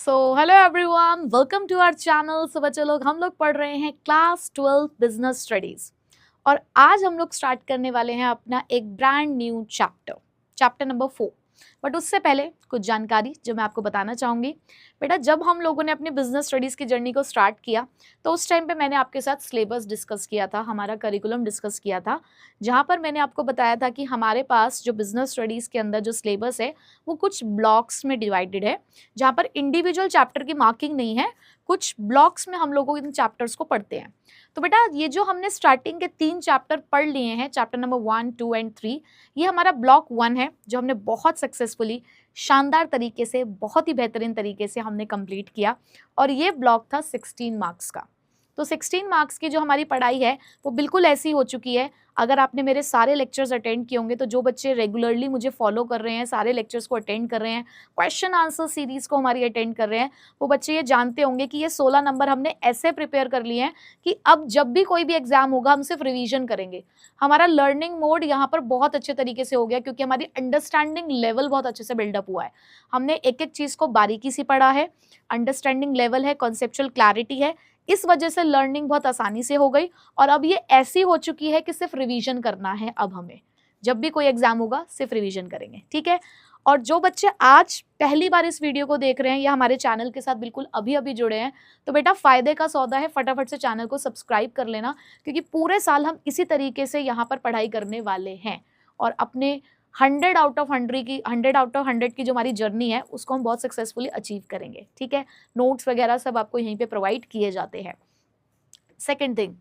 So hello everyone, welcome to our channel. So बच्चे लोग, हम लोग पढ़ रहे हैं क्लास 12 बिजनेस स्टडीज और आज हम लोग स्टार्ट करने वाले हैं अपना एक brand new chapter number 4। But उससे पहले कुछ जानकारी जो मैं आपको बताना चाहूँगी। बेटा, जब हम लोगों ने अपनी बिजनेस स्टडीज़ की जर्नी को स्टार्ट किया तो उस टाइम पे मैंने आपके साथ सिलेबस डिस्कस किया था, हमारा करिकुलम डिस्कस किया था, जहाँ पर मैंने आपको बताया था कि हमारे पास जो बिजनेस स्टडीज़ के अंदर जो सिलेबस है वो कुछ ब्लॉक्स में डिवाइडेड है, जहाँ पर इंडिविजुअल चैप्टर की मार्किंग नहीं है, कुछ ब्लॉक्स में हम लोगों इन चैप्टर्स को पढ़ते हैं। तो बेटा, ये जो हमने स्टार्टिंग के 3 चैप्टर पढ़ लिए हैं, चैप्टर नंबर 1, 2 एंड 3, ये हमारा ब्लॉक 1 है, जो हमने बहुत सक्सेसफुली, शानदार तरीके से, बहुत ही बेहतरीन तरीके से हमने कंप्लीट किया और ये ब्लॉक था 16 मार्क्स का। तो 16 मार्क्स की जो हमारी पढ़ाई है वो बिल्कुल ऐसी हो चुकी है। अगर आपने मेरे सारे लेक्चर्स अटेंड किए होंगे, तो जो बच्चे रेगुलरली मुझे फॉलो कर रहे हैं, सारे लेक्चर्स को अटेंड कर रहे हैं, क्वेश्चन आंसर सीरीज़ को हमारी अटेंड कर रहे हैं, वो बच्चे ये जानते होंगे कि ये 16 नंबर हमने ऐसे प्रिपेयर कर लिए हैं कि अब जब भी कोई भी एग्जाम होगा हम सिर्फ रिवीजन करेंगे। हमारा लर्निंग मोड यहाँ पर बहुत अच्छे तरीके से हो गया, क्योंकि हमारी अंडरस्टैंडिंग लेवल बहुत अच्छे से बिल्डअप हुआ है। हमने एक एक चीज़ को बारीकी से पढ़ा है, अंडरस्टैंडिंग लेवल है, कॉन्सेप्चुअल क्लैरिटी है, इस वजह से लर्निंग बहुत आसानी से हो गई और अब ये ऐसी हो चुकी है कि सिर्फ रिवीजन करना है। अब हमें जब भी कोई एग्जाम होगा सिर्फ रिवीजन करेंगे, ठीक है। और जो बच्चे आज पहली बार इस वीडियो को देख रहे हैं या हमारे चैनल के साथ बिल्कुल अभी अभी जुड़े हैं, तो बेटा फायदे का सौदा है, फटाफट से चैनल को सब्सक्राइब कर लेना, क्योंकि पूरे साल हम इसी तरीके से यहाँ पर पढ़ाई करने वाले हैं और अपने 100 आउट ऑफ 100 की जो हमारी जर्नी है उसको हम बहुत सक्सेसफुली अचीव करेंगे, ठीक है। नोट्स वगैरह सब आपको यहीं पे प्रोवाइड किए जाते हैं। सेकेंड थिंग,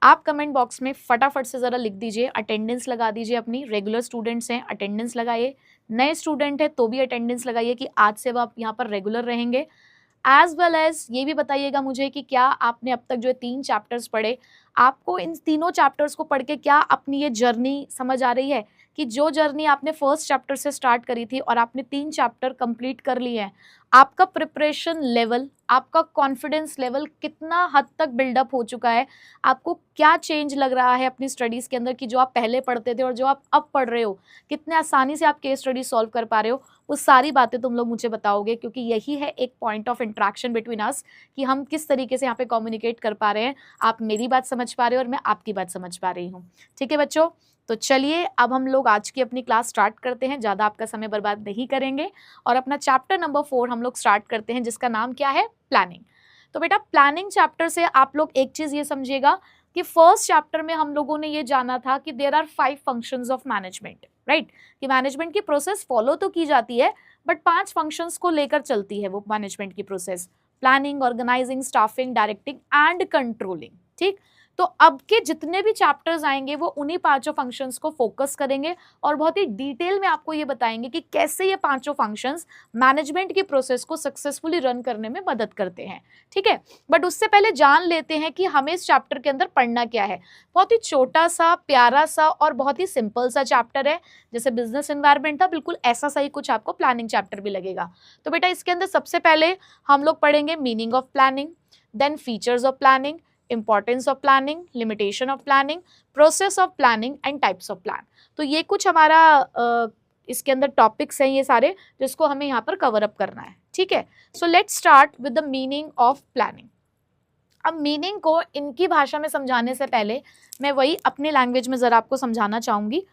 आप कमेंट बॉक्स में फटाफट से ज़रा लिख दीजिए, अटेंडेंस लगा दीजिए अपनी। रेगुलर स्टूडेंट्स हैं, अटेंडेंस लगाइए। नए स्टूडेंट है तो भी अटेंडेंस लगाइए कि आज से अब आप यहाँ पर रेगुलर रहेंगे। एज वेल एज ये भी बताइएगा मुझे कि क्या आपने अब तक जो 3 चैप्टर्स पढ़े, आपको इन तीनों चैप्टर्स को पढ़ के क्या अपनी ये जर्नी समझ आ रही है कि जो जर्नी आपने फर्स्ट चैप्टर से स्टार्ट करी थी और आपने 3 चैप्टर कंप्लीट कर लिए हैं, आपका प्रिपरेशन लेवल, आपका कॉन्फिडेंस लेवल कितना हद तक बिल्डअप हो चुका है, आपको क्या चेंज लग रहा है अपनी स्टडीज़ के अंदर कि जो आप पहले पढ़ते थे और जो आप अब पढ़ रहे हो, कितने आसानी से आप केस स्टडी सॉल्व कर पा रहे हो, वो सारी बातें तुम लोग मुझे बताओगे, क्योंकि यही है एक point of interaction between us कि हम किस तरीके से यहाँ पे कम्युनिकेट कर पा रहे हैं। आप मेरी बात समझ पा रहे हो और मैं आपकी बात समझ पा रही हूँ, ठीक है बच्चों। तो चलिए अब हम लोग आज की अपनी क्लास स्टार्ट करते हैं, ज़्यादा आपका समय बर्बाद नहीं करेंगे और अपना चैप्टर नंबर 4 हम लोग स्टार्ट करते हैं, जिसका नाम क्या है, प्लानिंग। तो बेटा, प्लानिंग चैप्टर से आप लोग एक चीज़ ये समझिएगा कि फर्स्ट चैप्टर में हम लोगों ने ये जाना था कि there are 5 functions of management, right, कि मैनेजमेंट की प्रोसेस फॉलो तो की जाती है बट 5 फंक्शंस को लेकर चलती है वो मैनेजमेंट की process: planning, organising, staffing, directing and controlling, ठीक। तो अब के जितने भी चैप्टर्स आएंगे वो उन्हीं 5 फंक्शंस को फोकस करेंगे और बहुत ही डिटेल में आपको ये बताएंगे कि कैसे ये 5 फंक्शंस मैनेजमेंट की प्रोसेस को सक्सेसफुली रन करने में मदद करते हैं, ठीक है। बट उससे पहले जान लेते हैं कि हमें इस चैप्टर के अंदर पढ़ना क्या है। बहुत ही छोटा सा, प्यारा सा और बहुत ही सिंपल सा चैप्टर है। जैसे बिजनेस एनवायरनमेंट था, बिल्कुल ऐसा सही कुछ आपको प्लानिंग चैप्टर भी लगेगा। तो बेटा, इसके अंदर सबसे पहले हम लोग पढ़ेंगे meaning of planning, then features of planning, importance of planning, limitation of planning, process of planning and types of plan. तो ये कुछ हमारा इसके अंदर टॉपिक्स हैं ये सारे, जिसको हमें यहाँ पर कवर अप करना है, ठीक है। So let's start with the meaning of planning. अब मीनिंग को इनकी भाषा में समझाने से पहले मैं वही अपनी लैंग्वेज में ज़रा आपको समझाना चाहूँगी।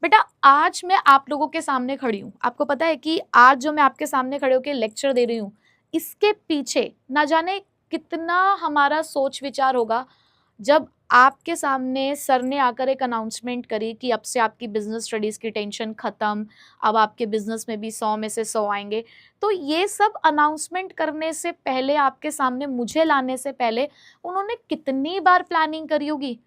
बेटा, आज मैं आप लोगों के सामने खड़ी हूँ, आपको पता है कि आज जो मैं आपके सामने खड़े होकर लेक्चर दे रही हूँ, इसके पीछे ना जाने कितना हमारा सोच विचार होगा जब आपके सामने सर ने आकर एक अनाउंसमेंट करी कि अब से आपकी बिजनेस स्टडीज़ की टेंशन ख़त्म, अब आपके बिजनेस में भी 100 में से 100 आएंगे। तो ये सब अनाउंसमेंट करने से पहले, आपके सामने मुझे लाने से पहले उन्होंने कितनी बार प्लानिंग करी होगी।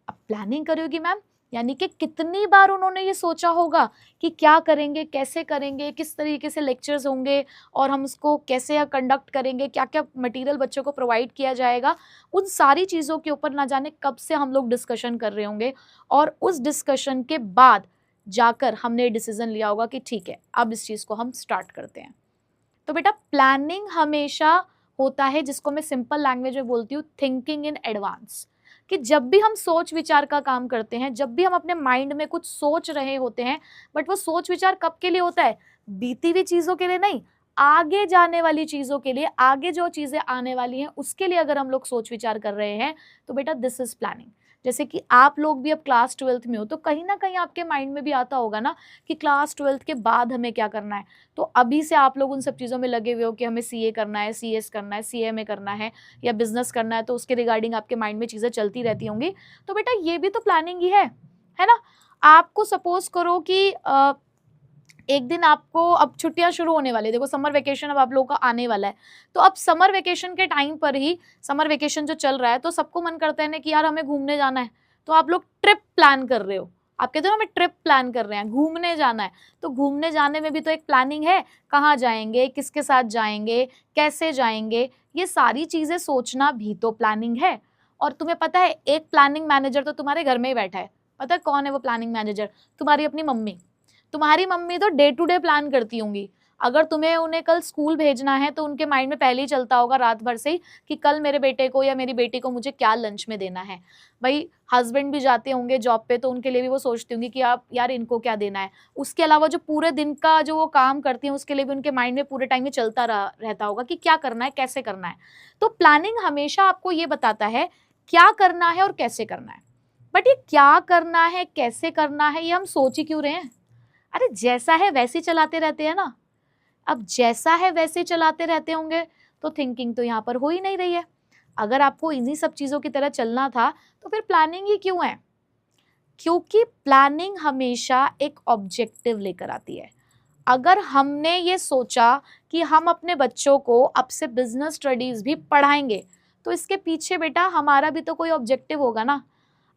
अब प्लानिंग करी होगी मैम, यानी कि कितनी बार उन्होंने ये सोचा होगा कि क्या करेंगे, कैसे करेंगे, किस तरीके से लेक्चर्स होंगे और हम उसको कैसे कंडक्ट करेंगे, क्या क्या मटेरियल बच्चों को प्रोवाइड किया जाएगा। उन सारी चीज़ों के ऊपर ना जाने कब से हम लोग डिस्कशन कर रहे होंगे और उस डिस्कशन के बाद जाकर हमने डिसीजन लिया होगा कि ठीक है, अब इस चीज़ को हम स्टार्ट करते हैं। तो बेटा, प्लानिंग हमेशा होता है जिसको मैं सिंपल लैंग्वेज में बोलती हूँ थिंकिंग इन एडवांस, कि जब भी हम सोच विचार का काम करते हैं, जब भी हम अपने माइंड में कुछ सोच रहे होते हैं, बट वो सोच विचार कब के लिए होता है, बीती हुई चीज़ों के लिए नहीं, आगे जाने वाली चीज़ों के लिए, आगे जो चीज़ें आने वाली हैं उसके लिए अगर हम लोग सोच विचार कर रहे हैं तो बेटा दिस इज प्लानिंग। जैसे कि आप लोग भी अब क्लास 12th में हो तो कहीं ना कहीं आपके माइंड में भी आता होगा ना कि क्लास 12th के बाद हमें क्या करना है। तो अभी से आप लोग उन सब चीज़ों में लगे हुए हो कि हमें सीए करना है, सीएस करना है, सीएमए करना है या बिजनेस करना है, तो उसके रिगार्डिंग आपके माइंड में चीज़ें चलती रहती होंगी। तो बेटा ये भी तो प्लानिंग ही है ना। आपको सपोज करो कि एक दिन आपको, अब छुट्टियां शुरू होने वाली है, देखो समर वेकेशन अब आप लोगों का आने वाला है, तो अब समर वेकेशन के टाइम पर ही, समर वेकेशन जो चल रहा है तो सबको मन करता है ना कि यार हमें घूमने जाना है, तो आप लोग ट्रिप प्लान कर रहे हो, आप कहते हो हमें ट्रिप प्लान कर रहे हैं, घूमने जाना है। तो घूमने जाने में भी तो एक प्लानिंग है, कहाँ जाएंगे, किसके साथ जाएंगे, कैसे जाएंगे, ये सारी चीजें सोचना भी तो प्लानिंग है। और तुम्हें पता है एक प्लानिंग मैनेजर तो तुम्हारे घर में ही बैठा है। पता है कौन है वो प्लानिंग मैनेजर? तुम्हारी अपनी मम्मी। तुम्हारी मम्मी तो डे टू डे प्लान करती होंगी। अगर तुम्हें उन्हें कल स्कूल भेजना है तो उनके माइंड में पहले ही चलता होगा रात भर से ही कि कल मेरे बेटे को या मेरी बेटी को मुझे क्या लंच में देना है। भाई हस्बैंड भी जाते होंगे जॉब पे तो उनके लिए भी वो सोचती होंगी कि आप यार इनको क्या देना है। उसके अलावा जो पूरे दिन का जो वो काम करती हैं उसके लिए भी उनके माइंड में पूरे टाइम में चलता रहता होगा कि क्या करना है, कैसे करना है। तो प्लानिंग हमेशा आपको ये बताता है क्या करना है और कैसे करना है। बट ये क्या करना है, कैसे करना है, ये हम सोच ही क्यों रहे हैं? अरे जैसा है वैसे ही चलाते रहते हैं ना। अब जैसा है वैसे ही चलाते रहते होंगे तो थिंकिंग तो यहाँ पर हो ही नहीं रही है। अगर आपको इन्हीं सब चीजों की तरह चलना था तो फिर प्लानिंग ही क्यों है? क्योंकि प्लानिंग हमेशा एक ऑब्जेक्टिव लेकर आती है। अगर हमने ये सोचा कि हम अपने बच्चों को अब से बिजनेस स्टडीज भी पढ़ाएंगे तो इसके पीछे बेटा हमारा भी तो कोई ऑब्जेक्टिव होगा ना।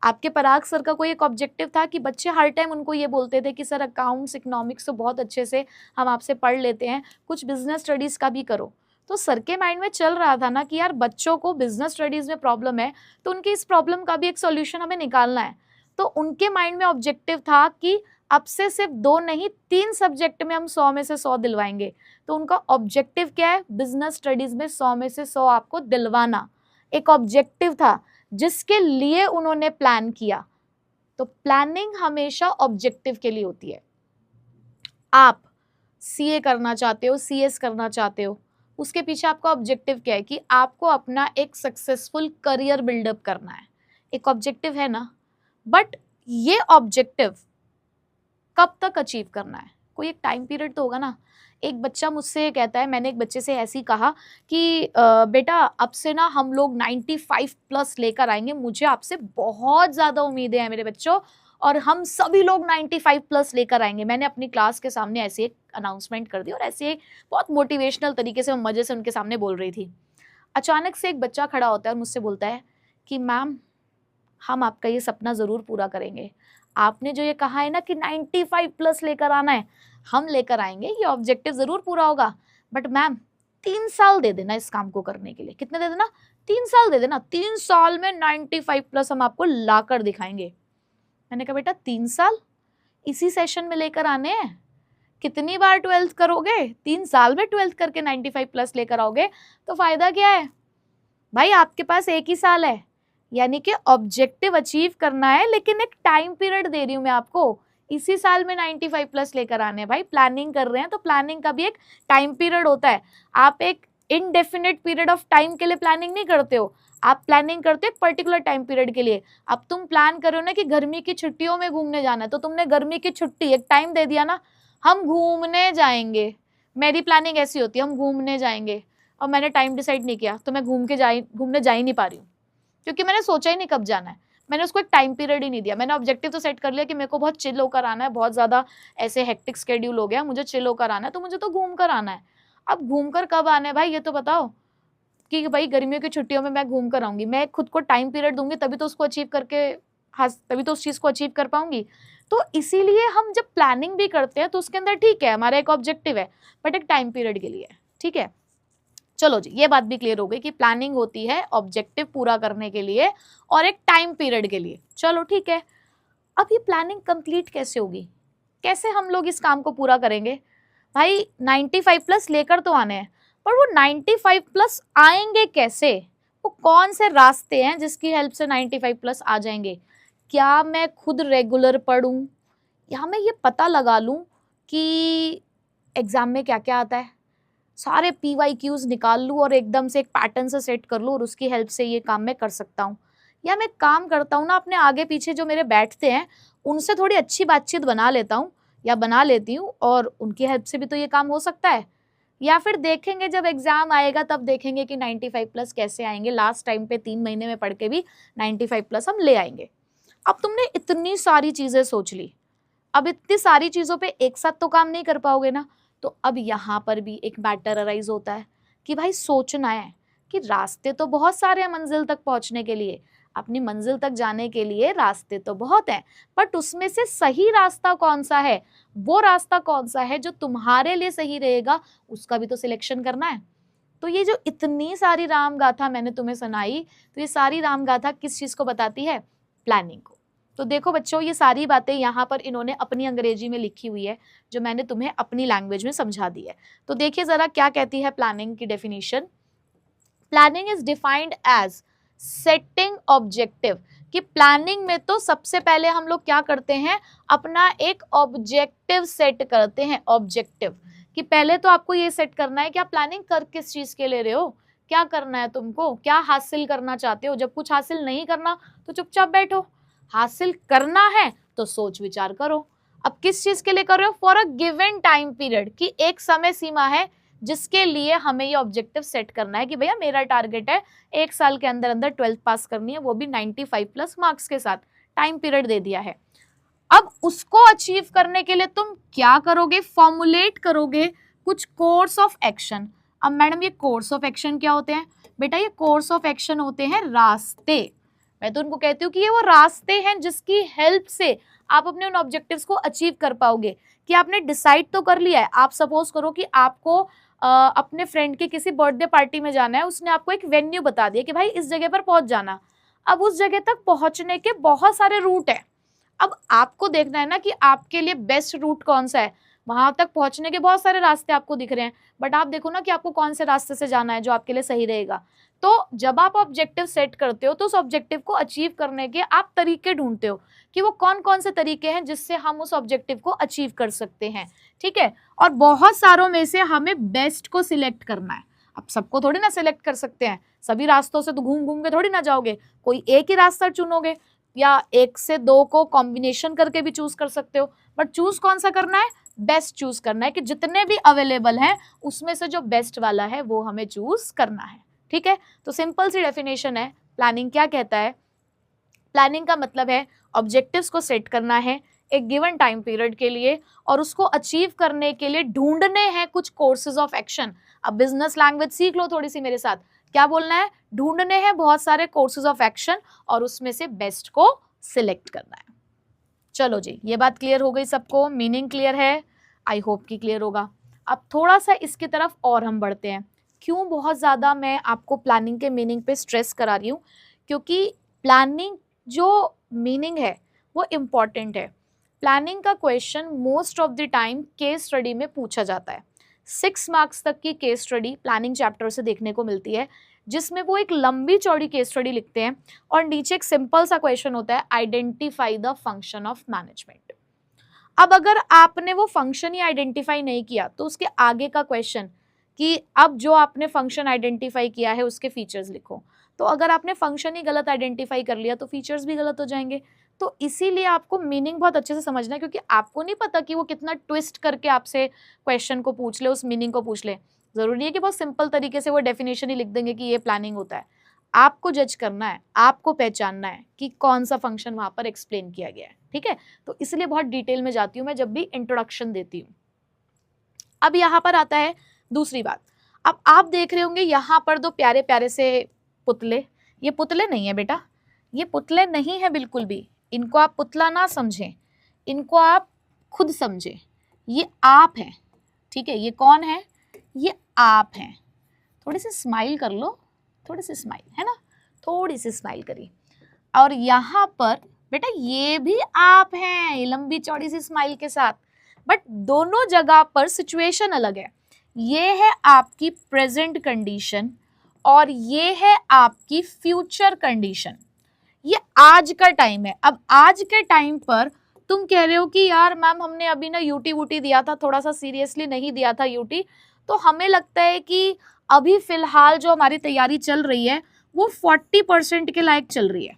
आपके पराग सर का कोई एक ऑब्जेक्टिव था कि बच्चे हर टाइम उनको ये बोलते थे कि सर अकाउंट्स इकोनॉमिक्स तो बहुत अच्छे से हम आपसे पढ़ लेते हैं, कुछ बिजनेस स्टडीज़ का भी करो। तो सर के माइंड में चल रहा था ना कि यार बच्चों को बिजनेस स्टडीज़ में प्रॉब्लम है तो उनकी इस प्रॉब्लम का भी एक सोल्यूशन हमें निकालना है। तो उनके माइंड में ऑब्जेक्टिव था कि अब से सिर्फ 2 नहीं 3 सब्जेक्ट में हम 100 में से 100 दिलवाएंगे। तो उनका ऑब्जेक्टिव क्या है? बिजनेस स्टडीज़ में 100 में से 100 आपको दिलवाना एक ऑब्जेक्टिव था जिसके लिए उन्होंने प्लान किया। तो प्लानिंग हमेशा ऑब्जेक्टिव के लिए होती है। आप सीए करना चाहते हो, सीएस करना चाहते हो, उसके पीछे आपका ऑब्जेक्टिव क्या है कि आपको अपना एक सक्सेसफुल करियर बिल्डअप करना है। एक ऑब्जेक्टिव है ना। बट ये ऑब्जेक्टिव कब तक अचीव करना है? कोई एक टाइम पीरियड तो होगा ना। एक बच्चा मुझसे कहता है, मैंने एक बच्चे से ऐसे ही कहा कि बेटा अब से ना हम लोग 95 प्लस लेकर आएंगे, मुझे आपसे बहुत ज़्यादा उम्मीदें हैं मेरे बच्चों, और हम सभी लोग 95 प्लस लेकर आएंगे। मैंने अपनी क्लास के सामने ऐसे एक अनाउंसमेंट कर दी और ऐसे एक बहुत मोटिवेशनल तरीके से मज़े से उनके सामने बोल रही थी। अचानक से एक बच्चा खड़ा होता है और मुझसे बोलता है कि मैम हम आपका ये सपना ज़रूर पूरा करेंगे। आपने जो ये कहा है ना कि 95 प्लस लेकर आना है, हम लेकर आएंगे, ये ऑब्जेक्टिव ज़रूर पूरा होगा। बट मैम 3 साल दे देना इस काम को करने के लिए। कितने दे देना? 3 साल दे देना। 3 साल में 95 प्लस हम आपको ला कर दिखाएंगे। मैंने कहा बेटा 3 साल इसी सेशन में लेकर आने हैं? कितनी बार 12th करोगे? 3 साल में 12th करके 95 प्लस लेकर आओगे तो फ़ायदा क्या है? भाई आपके पास एक ही साल है, यानी कि ऑब्जेक्टिव अचीव करना है लेकिन एक टाइम पीरियड दे रही हूँ मैं आपको। इसी साल में 95 प्लस लेकर आने हैं। भाई प्लानिंग कर रहे हैं तो प्लानिंग का भी एक टाइम पीरियड होता है। आप एक इनडेफिनेट पीरियड ऑफ टाइम के लिए प्लानिंग नहीं करते हो, आप प्लानिंग करते हो एक पर्टिकुलर टाइम पीरियड के लिए। अब तुम प्लान करो ना कि गर्मी की छुट्टियों में घूमने जाना है, तो तुमने गर्मी की छुट्टी एक टाइम दे दिया ना, हम घूमने जाएंगे। मेरी प्लानिंग ऐसी होती है, हम घूमने जाएंगे, और मैंने टाइम डिसाइड नहीं किया तो मैं घूमने जा ही नहीं पा रही हूँ, क्योंकि मैंने सोचा ही नहीं कब जाना है। मैंने उसको एक टाइम पीरियड ही नहीं दिया। मैंने ऑब्जेक्टिव तो सेट कर लिया कि मेरे को बहुत चिल होकर आना है, बहुत ज़्यादा ऐसे हेक्टिक शेड्यूल हो गया, मुझे चिल होकर आना है, तो मुझे तो घूम कर आना है। अब घूम कर कब आना है भाई, ये तो बताओ कि भाई गर्मियों की छुट्टियों में मैं घूम कर आऊँगी। मैं खुद को टाइम पीरियड दूंगी तभी तो उसको अचीव करके, हाँ तभी तो उस चीज़ को अचीव कर पाऊंगी। तो इसीलिए हम जब प्लानिंग भी करते हैं तो उसके अंदर ठीक है हमारा एक ऑब्जेक्टिव है, बट एक टाइम पीरियड के लिए, ठीक है। चलो जी, ये बात भी क्लियर हो गई कि प्लानिंग होती है ऑब्जेक्टिव पूरा करने के लिए और एक टाइम पीरियड के लिए। चलो ठीक है, अब ये प्लानिंग कंप्लीट कैसे होगी? कैसे हम लोग इस काम को पूरा करेंगे? भाई 95 प्लस लेकर तो आने हैं, पर वो 95 प्लस आएंगे कैसे? वो कौन से रास्ते हैं जिसकी हेल्प से 95 प्लस आ जाएंगे? क्या मैं खुद रेगुलर पढूं, या मैं ये पता लगा लूं कि एग्जाम में क्या क्या आता है? सारे PYQs निकाल लूँ और एकदम से एक पैटर्न से सेट कर लूँ और उसकी हेल्प से ये काम मैं कर सकता हूँ। या मैं काम करता हूँ ना, अपने आगे पीछे जो मेरे बैठते हैं उनसे थोड़ी अच्छी बातचीत बना लेता हूँ या बना लेती हूँ और उनकी हेल्प से भी तो ये काम हो सकता है। या फिर देखेंगे जब एग्जाम आएगा तब देखेंगे कि 95 प्लस कैसे आएंगे। लास्ट टाइम पे 3 महीने में पढ़ के भी 95 प्लस हम ले आएंगे। अब तुमने इतनी सारी चीजें सोच ली, अब इतनी सारी चीजों पे एक साथ तो काम नहीं कर पाओगे ना। तो अब यहाँ पर भी एक मैटर अराइज होता है कि भाई सोचना है कि रास्ते तो बहुत सारे हैं मंजिल तक पहुंचने के लिए, अपनी मंजिल तक जाने के लिए रास्ते तो बहुत हैं, बट उसमें से सही रास्ता कौन सा है, वो रास्ता कौन सा है जो तुम्हारे लिए सही रहेगा, उसका भी तो सिलेक्शन करना है। तो ये जो इतनी सारी राम गाथा मैंने तुम्हें सुनाई, तो ये सारी राम गाथा किस चीज को बताती है? प्लानिंग को। तो देखो बच्चों, ये सारी बातें यहाँ पर इन्होंने अपनी अंग्रेजी में लिखी हुई है, जो मैंने तुम्हें अपनी लैंग्वेज में समझा दी है। तो देखिए जरा क्या कहती है प्लानिंग की definition. Planning is defined as setting objective, कि प्लानिंग में तो सबसे पहले हम लोग क्या करते हैं, अपना एक ऑब्जेक्टिव सेट करते हैं। ऑब्जेक्टिव कि पहले तो आपको ये सेट करना है कि आप प्लानिंग कर किस चीज के ले रहे हो, क्या करना है तुमको, क्या हासिल करना चाहते हो। जब कुछ हासिल नहीं करना तो चुपचाप बैठो, हासिल करना है तो सोच विचार करो। अब किस चीज के लिए कर रहे हो? For a given time period, कि एक समय सीमा है जिसके लिए हमें ये ऑब्जेक्टिव सेट करना है कि भैया मेरा टारगेट है 1 साल के अंदर अंदर 12th पास करनी है, वो भी 95 प्लस मार्क्स के साथ। टाइम पीरियड दे दिया है। अब उसको अचीव करने के लिए तुम क्या करोगे? फॉर्मुलेट करोगे कुछ कोर्स ऑफ एक्शन। अब मैडम ये कोर्स ऑफ एक्शन क्या होते हैं? बेटा ये कोर्स ऑफ एक्शन होते हैं रास्ते। मैं तो उनको कहती हूँ कि ये वो रास्ते हैं जिसकी हेल्प से आप अपने उन ऑब्जेक्टिव्स को अचीव कर पाओगे। कि आपने डिसाइड तो कर लिया है, आप सपोज करो कि आपको अपने फ्रेंड की किसी बर्थडे पार्टी में जाना है, उसने आपको एक वेन्यू बता दिया कि भाई इस जगह पर पहुंच जाना। अब उस जगह तक पहुंचने के बहुत सारे रूट हैं। अब आपको देखना है ना कि आपके लिए बेस्ट रूट कौन सा है। वहां तक पहुंचने के बहुत सारे रास्ते आपको दिख रहे हैं, बट आप देखो ना कि आपको कौन से रास्ते से जाना है जो आपके लिए सही रहेगा। तो जब आप ऑब्जेक्टिव सेट करते हो तो उस ऑब्जेक्टिव को अचीव करने के आप तरीके ढूंढते हो कि वो कौन कौन से तरीके हैं जिससे हम उस ऑब्जेक्टिव को अचीव कर सकते हैं। ठीक है, और बहुत सारों में से हमें बेस्ट को सिलेक्ट करना है। अब सबको थोड़ी ना सिलेक्ट कर सकते हैं, सभी रास्तों से तो घूम घूम के थोड़ी ना जाओगे, कोई एक ही रास्ता चुनोगे या 1 से 2 को कॉम्बिनेशन करके भी चूज कर सकते हो। बट चूज कौन सा करना है? बेस्ट चूज करना है, कि जितने भी अवेलेबल हैं उसमें से जो बेस्ट वाला है वो हमें चूज करना है। ठीक है, तो सिंपल सी डेफिनेशन है। प्लानिंग क्या कहता है? प्लानिंग का मतलब है ऑब्जेक्टिव्स को सेट करना है एक गिवन टाइम पीरियड के लिए, और उसको अचीव करने के लिए ढूंढने हैं कुछ कोर्सेज ऑफ एक्शन। अब बिजनेस लैंग्वेज सीख लो थोड़ी सी मेरे साथ। क्या बोलना है? ढूंढने हैं बहुत सारे कोर्सेज ऑफ एक्शन और उसमें से बेस्ट को सिलेक्ट करना है। चलो जी, ये बात क्लियर हो गई सबको? मीनिंग क्लियर है? आई होप कि क्लियर होगा। अब थोड़ा सा इसकी तरफ और हम बढ़ते हैं। क्यों बहुत ज़्यादा मैं आपको प्लानिंग के मीनिंग पे स्ट्रेस करा रही हूँ? क्योंकि प्लानिंग जो मीनिंग है वो इम्पॉर्टेंट है। प्लानिंग का question most of the time case study में पूछा जाता है। 6 मार्क्स तक की केस स्टडी प्लानिंग चैप्टर से देखने को मिलती है, जिसमें वो एक लंबी चौड़ी केस स्टडी लिखते हैं और नीचे एक सिंपल सा क्वेश्चन होता है, identify the function of management. अब अगर आपने वो फंक्शन ही आइडेंटिफाई नहीं किया तो उसके आगे का क्वेश्चन कि अब जो आपने फंक्शन आइडेंटिफाई किया है उसके फीचर्स लिखो। तो अगर आपने फंक्शन ही गलत आइडेंटिफाई कर लिया तो फीचर्स भी गलत हो जाएंगे। तो इसीलिए आपको मीनिंग बहुत अच्छे से समझना है, क्योंकि आपको नहीं पता कि वो कितना ट्विस्ट करके आपसे क्वेश्चन को पूछ ले, उस मीनिंग को पूछ ले। जरूरी नहीं है कि बहुत सिंपल तरीके से वो डेफिनेशन ही लिख देंगे कि ये प्लानिंग होता है। आपको जज करना है, आपको पहचानना है कि कौन सा फंक्शन वहां पर एक्सप्लेन किया गया है। ठीक है, तो इसलिए बहुत डिटेल में जाती हूँ मैं जब भी इंट्रोडक्शन देती हूँ। अब यहाँ पर आता है दूसरी बात। अब आप देख रहे होंगे यहाँ पर 2 प्यारे प्यारे से पुतले। ये पुतले नहीं है बेटा, ये पुतले नहीं है बिल्कुल भी। इनको आप पुतला ना समझें, इनको आप खुद समझें। ये आप हैं। ठीक है, ये कौन है? ये आप हैं। थोड़ी सी स्माइल कर लो, थोड़ी सी स्माइल, है ना, थोड़ी सी स्माइल करिए। और यहाँ पर बेटा ये भी आप हैं, लंबी चौड़ी सी स्माइल के साथ। बट दोनों जगह पर सिचुएशन अलग है। ये है आपकी प्रेजेंट कंडीशन और ये है आपकी फ्यूचर कंडीशन। ये आज का टाइम है। अब आज के टाइम पर तुम कह रहे हो कि यार मैम हमने अभी ना यूटी वूटी दिया था, थोड़ा सा सीरियसली नहीं दिया था यूटी, तो हमें लगता है कि अभी फिलहाल जो हमारी तैयारी चल रही है वो 40% के लायक चल रही है।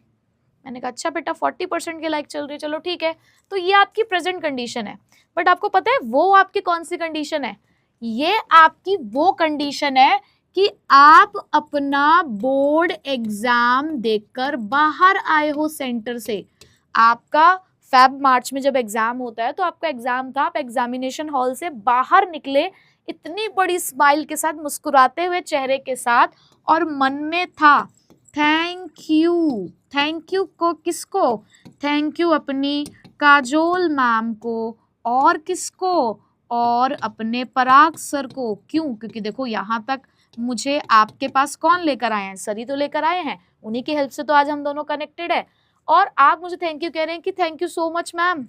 मैंने कहा अच्छा बेटा 40% के लायक चल रही है, चलो ठीक है। तो ये आपकी प्रेजेंट कंडीशन है, बट आपको पता है वो आपकी कौन सी कंडीशन है? ये आपकी वो कंडीशन है कि आप अपना बोर्ड एग्जाम देकर बाहर आए हो सेंटर से। आपका फेब मार्च में जब एग्जाम होता है तो आपका एग्जाम था, आप एग्जामिनेशन हॉल से बाहर निकले इतनी बड़ी स्माइल के साथ, मुस्कुराते हुए चेहरे के साथ, और मन में था थैंक यू। थैंक यू को किसको? थैंक यू अपनी काजोल मैम को, और किसको? और अपने पराग सर को। क्यों? क्योंकि देखो यहाँ तक मुझे आपके पास कौन लेकर आए हैं? सर ही तो लेकर आए हैं, उन्हीं की हेल्प से तो आज हम दोनों कनेक्टेड है। और आप मुझे थैंक यू कह रहे हैं कि thank you so much ma'am.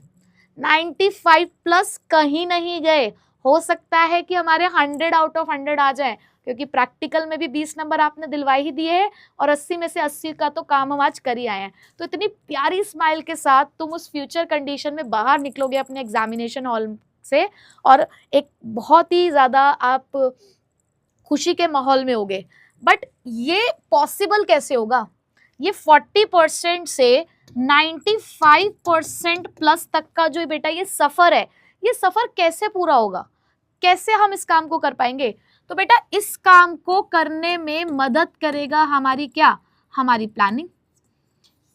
95 plus कहीं नहीं गए, हो सकता है कि हमारे 100 आउट ऑफ 100 आ जाए, क्योंकि प्रैक्टिकल में भी 20 नंबर आपने दिलवा ही दिए हैं और 80 में से 80 का तो काम हम आज कर ही आए हैं। तो इतनी प्यारी स्माइल के साथ तुम उस फ्यूचर कंडीशन में बाहर निकलोगे अपने एग्जामिनेशन हॉल से, और एक बहुत ही ज़्यादा आप खुशी के माहौल में होगे। बट ये पॉसिबल कैसे होगा? ये 40% से 95% प्लस तक का जो बेटा ये सफ़र है, ये सफ़र कैसे पूरा होगा? कैसे हम इस काम को कर पाएंगे? तो बेटा इस काम को करने में मदद करेगा हमारी क्या? हमारी प्लानिंग।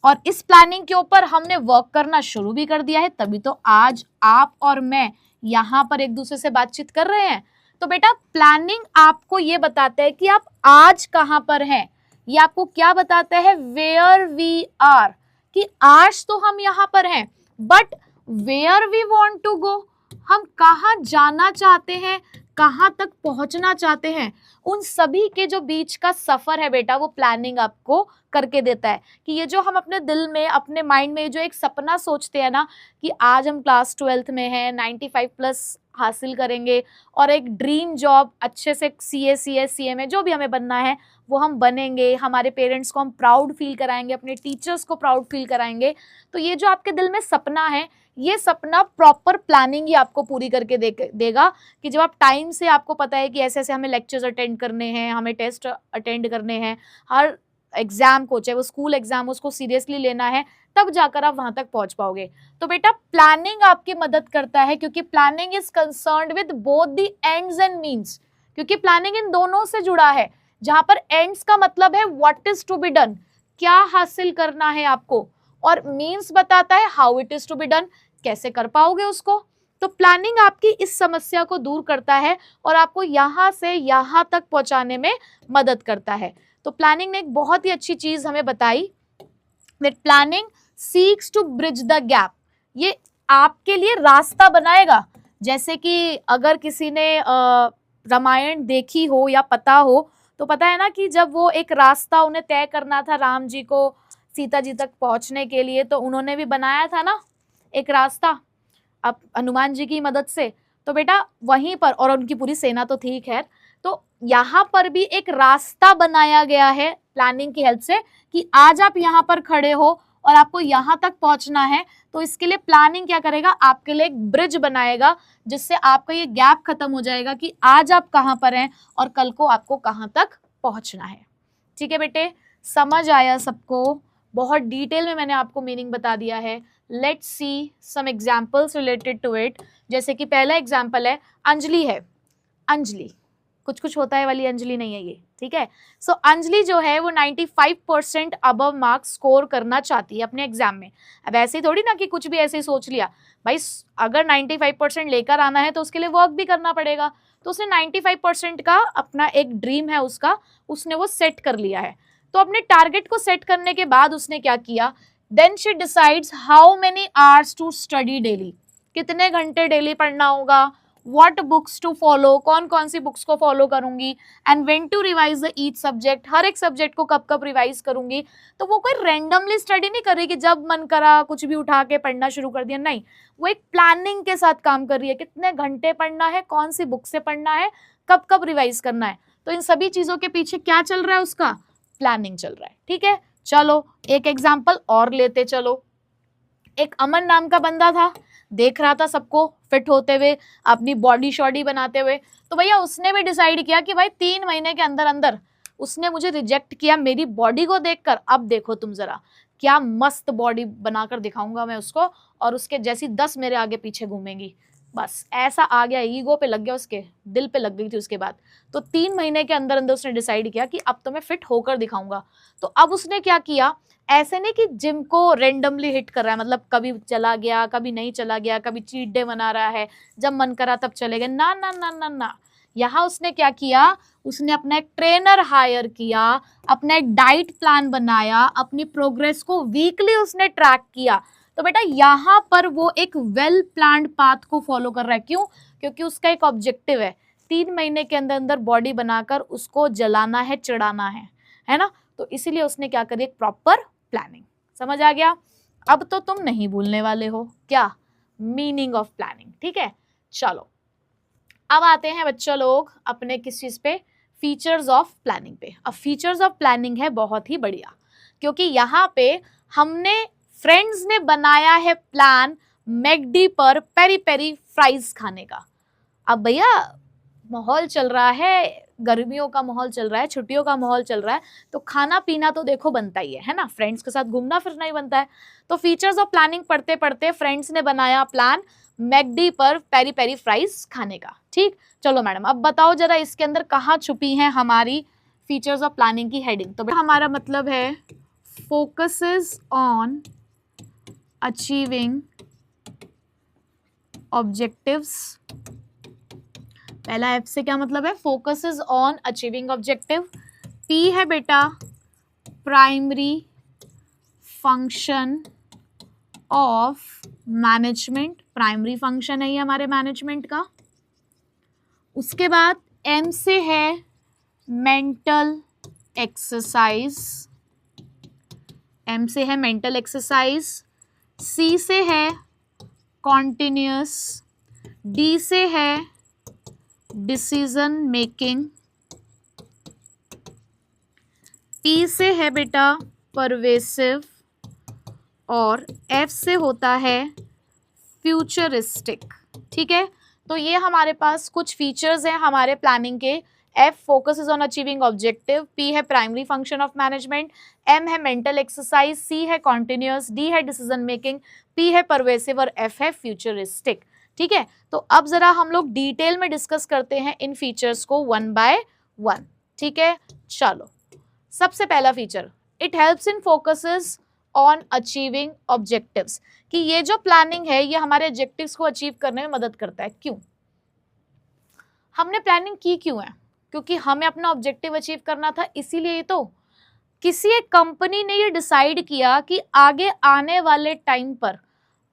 और इस प्लानिंग के ऊपर हमने वर्क करना शुरू भी कर दिया है, तभी तो आज आप और मैं यहाँ पर एक दूसरे से बातचीत कर रहे हैं। तो बेटा प्लानिंग आपको ये बताता है कि आप आज कहाँ पर हैं। ये आपको क्या बताता है? वेयर वी आर, कि आज तो हम यहाँ पर हैं, but where we want to go, हम कहाँ जाना चाहते हैं, कहाँ तक पहुंचना चाहते हैं, उन सभी के जो बीच का सफर है बेटा, वो प्लानिंग आपको करके देता है। कि ये जो हम अपने दिल में, अपने माइंड में जो एक सपना सोचते हैं ना कि आज हम क्लास 12th में हैं, 95 प्लस हासिल करेंगे और एक ड्रीम जॉब अच्छे से CA CS CMA जो भी हमें बनना है वो हम बनेंगे, हमारे पेरेंट्स को हम प्राउड फील कराएंगे, अपने टीचर्स को प्राउड फील कराएंगे। तो ये जो आपके दिल में सपना है, ये सपना प्रॉपर प्लानिंग ही आपको पूरी करके देगा। कि जब आप टाइम से, आपको पता है कि ऐसे ऐसे हमें लेक्चर्स अटेंड करने हैं, हमें टेस्ट अटेंड करने हैं, हर एग्जाम को, चाहे वो स्कूल एग्जाम हो, उसको सीरियसली लेना है, तब जाकर आप वहां तक पहुंच पाओगे। तो बेटा प्लानिंग आपकी मदद करता है, क्योंकि planning is concerned with both the ends and means. क्योंकि प्लानिंग इन दोनों से जुड़ा है, जहां पर एंड्स का मतलब है what is to be done, क्या हासिल करना है आपको, और मीन्स बताता है how it is to be done, कैसे कर पाओगे उसको। तो प्लानिंग आपकी इस समस्या को दूर करता है और आपको यहाँ से यहाँ तक पहुंचाने में मदद करता है। तो प्लानिंग ने एक बहुत ही अच्छी चीज हमें बताई, that planning seeks to bridge the gap. ये आपके लिए रास्ता बनाएगा। जैसे कि अगर किसी ने रामायण देखी हो या पता हो, तो पता है ना कि जब वो एक रास्ता उन्हें तय करना था राम जी को सीता जी तक पहुंचने के लिए, तो उन्होंने भी बनाया था ना एक रास्ता, अब हनुमान जी की मदद से। तो बेटा वहीं पर, और उनकी पूरी सेना तो थी खैर, तो यहाँ पर भी एक रास्ता बनाया गया है प्लानिंग की हेल्प से, कि आज आप यहाँ पर खड़े हो और आपको यहाँ तक पहुंचना है। तो इसके लिए प्लानिंग क्या करेगा? आपके लिए एक ब्रिज बनाएगा, जिससे आपका ये गैप खत्म हो जाएगा कि आज आप कहाँ पर हैं और कल को आपको कहाँ तक पहुंचना है। ठीक है बेटे, समझ आया सबको? बहुत डिटेल में मैंने आपको मीनिंग बता दिया है। Let's see some examples related to it. जैसे कि पहला एग्जाम्पल है, अंजलि है। अंजलि, कुछ कुछ होता है वाली अंजलि नहीं है ये, ठीक है। सो अंजलि जो है वो 95% अबव मार्क्स स्कोर करना चाहती है अपने एग्जाम में। अब ऐसे ही थोड़ी ना कि कुछ भी ऐसे ही सोच लिया, भाई अगर 95% लेकर आना है तो उसके लिए वर्क भी करना पड़ेगा। तो उसने 95% का अपना एक ड्रीम है उसका, उसने वो सेट कर लिया है। तो अपने टारगेट को सेट करने के बाद उसने क्या किया? Then she decides how many hours to study daily, कितने घंटे डेली पढ़ना होगा, व्हाट बुक्स टू फॉलो, कौन कौन सी बुक्स को फॉलो करूंगी, and when to revise the each subject, हर एक सब्जेक्ट को कब कब रिवाइज करूंगी। तो वो कोई रैंडमली स्टडी नहीं कर रही कि जब मन करा कुछ भी उठा के पढ़ना शुरू कर दिया, नहीं, वो एक प्लानिंग के साथ काम कर रही है, कितने घंटे पढ़ना है, कौन सी बुक से पढ़ना है, कब कब रिवाइज करना है। तो इन सभी चीजों के पीछे क्या चल रहा है? उसका प्लानिंग चल रहा है। ठीक है, चलो एक एग्जाम्पल और लेते चलो। एक अमन नाम का बंदा था, देख रहा था सबको फिट होते हुए, अपनी बॉडी शॉडी बनाते हुए, तो भैया उसने भी डिसाइड किया कि भाई 3 महीने के अंदर अंदर उसने मुझे रिजेक्ट किया मेरी बॉडी को देखकर, अब देखो तुम जरा क्या मस्त बॉडी बनाकर दिखाऊंगा मैं उसको, और उसके जैसी 10 मेरे आगे पीछे घूमेंगी। बस ऐसा आ गया, ईगो पे लग गया, उसके दिल पे लग गई थी उसके बाद। तो 3 महीने के अंदर अंदर उसने डिसाइड किया कि अब तो मैं फिट होकर दिखाऊंगा। तो अब उसने क्या किया, ऐसे नहीं कि जिम को रेंडमली हिट कर रहा है, मतलब कभी चला गया कभी नहीं चला गया, कभी चीट डे मना रहा है, जब मन करा तब चले गए, ना ना ना ना ना। यहाँ उसने क्या किया, उसने अपना एक ट्रेनर हायर किया, अपना एक डाइट प्लान बनाया, अपनी प्रोग्रेस को वीकली उसने ट्रैक किया। तो बेटा यहाँ पर वो एक वेल प्लान्ड पाथ को फॉलो कर रहा है। क्यों? क्योंकि उसका एक ऑब्जेक्टिव है, 3 महीने के अंदर अंदर बॉडी बनाकर उसको जलाना है, चिढ़ाना है ना। तो इसीलिए उसने क्या करी, एक प्रॉपर प्लानिंग। समझ आ गया? अब तो तुम नहीं भूलने वाले हो क्या, मीनिंग ऑफ प्लानिंग। ठीक है, चलो अब आते हैं बच्चों लोग अपने किस चीज पे, फीचर्स ऑफ प्लानिंग पे। अब फीचर्स ऑफ प्लानिंग है बहुत ही बढ़िया, क्योंकि यहाँ पे हमने फ्रेंड्स ने बनाया है प्लान मैकडी पर पेरी पेरी फ्राइज खाने का। अब भैया माहौल चल रहा है, गर्मियों का माहौल चल रहा है, छुट्टियों का माहौल चल रहा है, तो खाना पीना तो देखो बनता ही है ना, फ्रेंड्स के साथ घूमना फिरना ही बनता है। तो फीचर्स ऑफ प्लानिंग पढ़ते पढ़ते फ्रेंड्स ने बनाया प्लान मैकडी पर पेरी पेरी फ्राइज खाने का। ठीक, चलो मैडम अब बताओ जरा इसके अंदर कहाँ छुपी है हमारी फीचर्स ऑफ प्लानिंग की हेडिंग। तो हमारा मतलब है फोकसेस ऑन अचीविंग ऑब्जेक्टिव्स। पहला एफ से क्या मतलब है, focuses on achieving objective. P है बेटा primary function of management, primary function है ये हमारे मैनेजमेंट का। उसके बाद एम से है मेंटल एक्सरसाइज, एम से है मेंटल एक्सरसाइज। सी से है कॉन्टिन्यूअस, डी से है डिसीजन मेकिंग, पी से है बेटा परवेसिव, और एफ से होता है फ्यूचरिस्टिक। ठीक है, तो ये हमारे पास कुछ फीचर्स हैं हमारे प्लानिंग के। F focuses on achieving objective, P है primary function of management, M है मेंटल एक्सरसाइज, सी है कॉन्टिन्यूअस, डी है डिसीजन मेकिंग, पी है परवेसिव और एफ है फ्यूचरिस्टिक। ठीक है, तो अब जरा हम लोग डिटेल में डिस्कस करते हैं इन फीचर्स को वन बाय वन। ठीक है, चलो सबसे पहला feature, it helps in focuses on achieving objectives, कि ये जो प्लानिंग है ये हमारे ऑब्जेक्टिव्स को अचीव करने में मदद करता है। क्यों हमने प्लानिंग की, क्यों है, क्योंकि हमें अपना ऑब्जेक्टिव अचीव करना था, इसीलिए तो किसी एक कंपनी ने ये डिसाइड किया कि आगे आने वाले टाइम पर,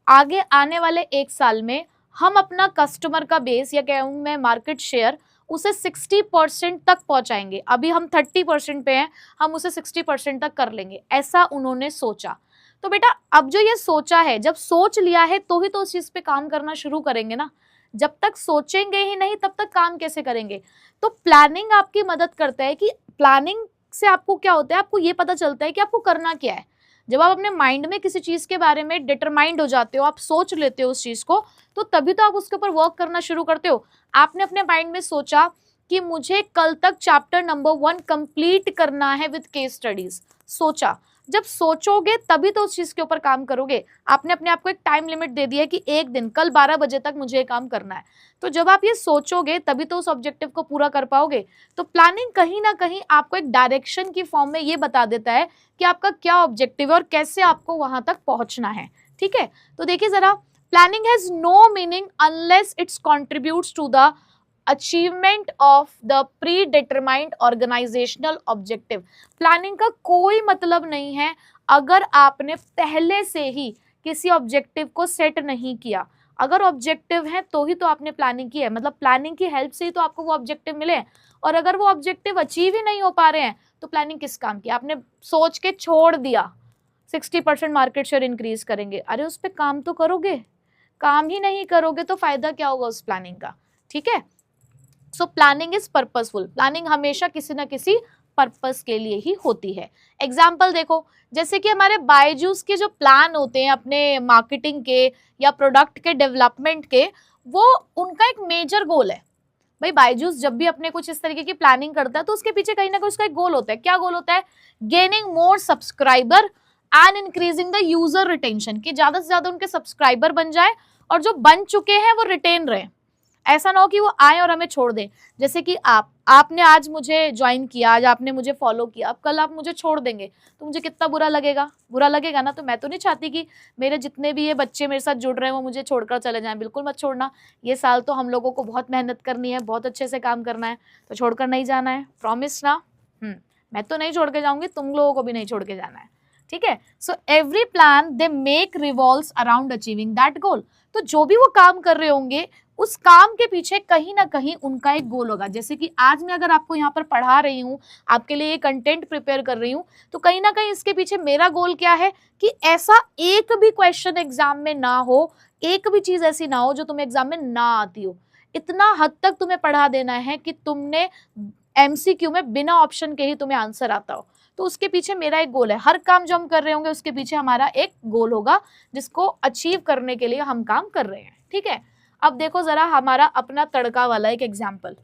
आगे आने वाले 1 साल में हम अपना कस्टमर का बेस या कहूँ मैं मार्केट शेयर उसे 60% तक पहुंचाएंगे। अभी हम 30% पे हैं, हम उसे 60% तक कर लेंगे, ऐसा उन्होंने सोचा। तो बेटा अब जो ये सोचा है, जब सोच लिया है तो ही तो उस चीज पे काम करना शुरू करेंगे ना, जब तक सोचेंगे ही नहीं तब तक काम कैसे करेंगे। तो प्लानिंग आपकी मदद करता है कि प्लानिंग से आपको क्या होता है, आपको ये पता चलता है कि आपको करना क्या है। जब आप अपने माइंड में किसी चीज के बारे में डिटरमाइंड हो जाते हो, आप सोच लेते हो उस चीज को, तो तभी तो आप उसके ऊपर वर्क करना शुरू करते हो। आपने अपने माइंड में सोचा कि मुझे कल तक चैप्टर नंबर 1 कंप्लीट करना है विद केस स्टडीज, सोचा, जब सोचोगे तभी तो उस चीज के ऊपर काम करोगे। आपने अपने आप को एक टाइम लिमिट दे दिया है कि एक दिन कल 12 बजे तक मुझे ये काम करना है, तो जब आप ये सोचोगे तभी तो उस ऑब्जेक्टिव को पूरा कर पाओगे। तो प्लानिंग कहीं ना कहीं आपको एक डायरेक्शन की फॉर्म में ये बता देता है कि आपका क्या ऑब्जेक्टिव है और कैसे आपको वहां तक पहुंचना है। ठीक है, तो देखिए जरा, planning has no meaning unless it's contributes to the achievement of the predetermined organisational objective. प्लानिंग का कोई मतलब नहीं है अगर आपने पहले से ही किसी ऑब्जेक्टिव को सेट नहीं किया। अगर ऑब्जेक्टिव है तो ही तो आपने प्लानिंग की है, मतलब प्लानिंग की हेल्प से ही तो आपको वो ऑब्जेक्टिव मिले। और अगर वो ऑब्जेक्टिव अचीव ही नहीं हो पा रहे हैं तो प्लानिंग किस काम की। आपने सोच के छोड़ दिया 60% मार्केट शेयर इंक्रीज करेंगे, अरे उस पर काम तो करोगे, काम ही नहीं करोगे तो फायदा क्या होगा उस प्लानिंग का। ठीक है, सो प्लानिंग इज पर्पसफुल, प्लानिंग हमेशा किसी ना किसी पर्पस के लिए ही होती है। एग्जाम्पल देखो, जैसे कि हमारे बायजूस के जो प्लान होते हैं अपने मार्केटिंग के या प्रोडक्ट के डेवलपमेंट के, वो उनका एक मेजर गोल है। भाई बायजूस जब भी अपने कुछ इस तरीके की प्लानिंग करता है तो उसके पीछे कहीं ना कहीं उसका एक गोल होता है। क्या गोल होता है? Gaining more subscriber and increasing the user retention, कि ज्यादा से ज्यादा उनके सब्सक्राइबर बन जाए और जो बन चुके हैं वो रिटेन रहे। ऐसा ना हो कि वो आए और हमें छोड़ दें। जैसे कि आपने आज मुझे ज्वाइन किया, आज आपने मुझे फॉलो किया, अब कल आप मुझे छोड़ देंगे तो मुझे कितना बुरा लगेगा, बुरा लगेगा ना। तो मैं तो नहीं चाहती कि मेरे जितने भी ये बच्चे मेरे साथ जुड़ रहे हैं वो मुझे छोड़कर चले जाएं। बिल्कुल मत छोड़ना। ये साल तो हम लोगों को बहुत मेहनत करनी है, बहुत अच्छे से काम करना है, तो छोड़कर नहीं जाना है, प्रॉमिस ना। मैं तो नहीं छोड़ के जाऊंगी, तुम लोगों को भी नहीं छोड़ के जाना है, ठीक है। So every plan they make revolves around achieving that goal. तो जो भी वो काम कर रहे होंगे उस काम के पीछे कहीं ना कहीं उनका एक गोल होगा। जैसे कि आज मैं अगर आपको यहाँ पर पढ़ा रही हूँ, आपके लिए ये कंटेंट प्रिपेयर कर रही हूँ, तो कहीं ना कहीं इसके पीछे मेरा गोल क्या है कि ऐसा एक भी क्वेश्चन एग्जाम में ना हो, एक भी चीज ऐसी ना हो जो तुम्हें एग्जाम में ना आती हो। इतना हद तक तुम्हें पढ़ा देना है कि तुमने एमसीक्यू में बिना ऑप्शन के ही तुम्हें आंसर आता हो। तो उसके पीछे मेरा एक गोल है। हर काम जो हम कर रहे होंगे उसके पीछे हमारा एक गोल होगा जिसको अचीव करने के लिए हम काम कर रहे हैं, ठीक है। अब देखो जरा हमारा अपना तड़का वाला एक एग्जाम्पल।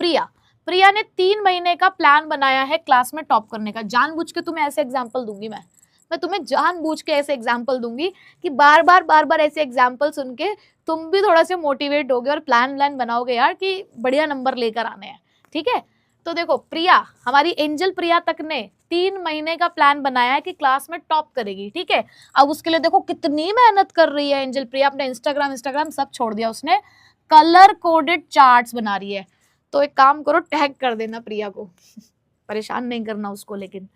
प्रिया ने 3 महीने का प्लान बनाया है क्लास में टॉप करने का। जानबूझ के तुम्हें ऐसे एग्जाम्पल दूंगी, मैं तुम्हें जानबूझ के ऐसे एग्जाम्पल दूंगी कि बार बार ऐसे एग्जाम्पल सुन के तुम भी थोड़ा से मोटिवेट होगे और प्लान बनाओगे यार कि बढ़िया नंबर लेकर आने हैं, ठीक है। तो देखो प्रिया, हमारी एंजल प्रिया तक ने 3 महीने का प्लान बनाया है कि क्लास में टॉप करेगी, ठीक है। अब उसके लिए देखो कितनी मेहनत कर रही है एंजल प्रिया, अपने इंस्टाग्राम सब छोड़ दिया उसने, कलर कोडेड चार्ट्स बना रही है। तो एक काम करो, टैग कर देना प्रिया को परेशान नहीं करना उसको, लेकिन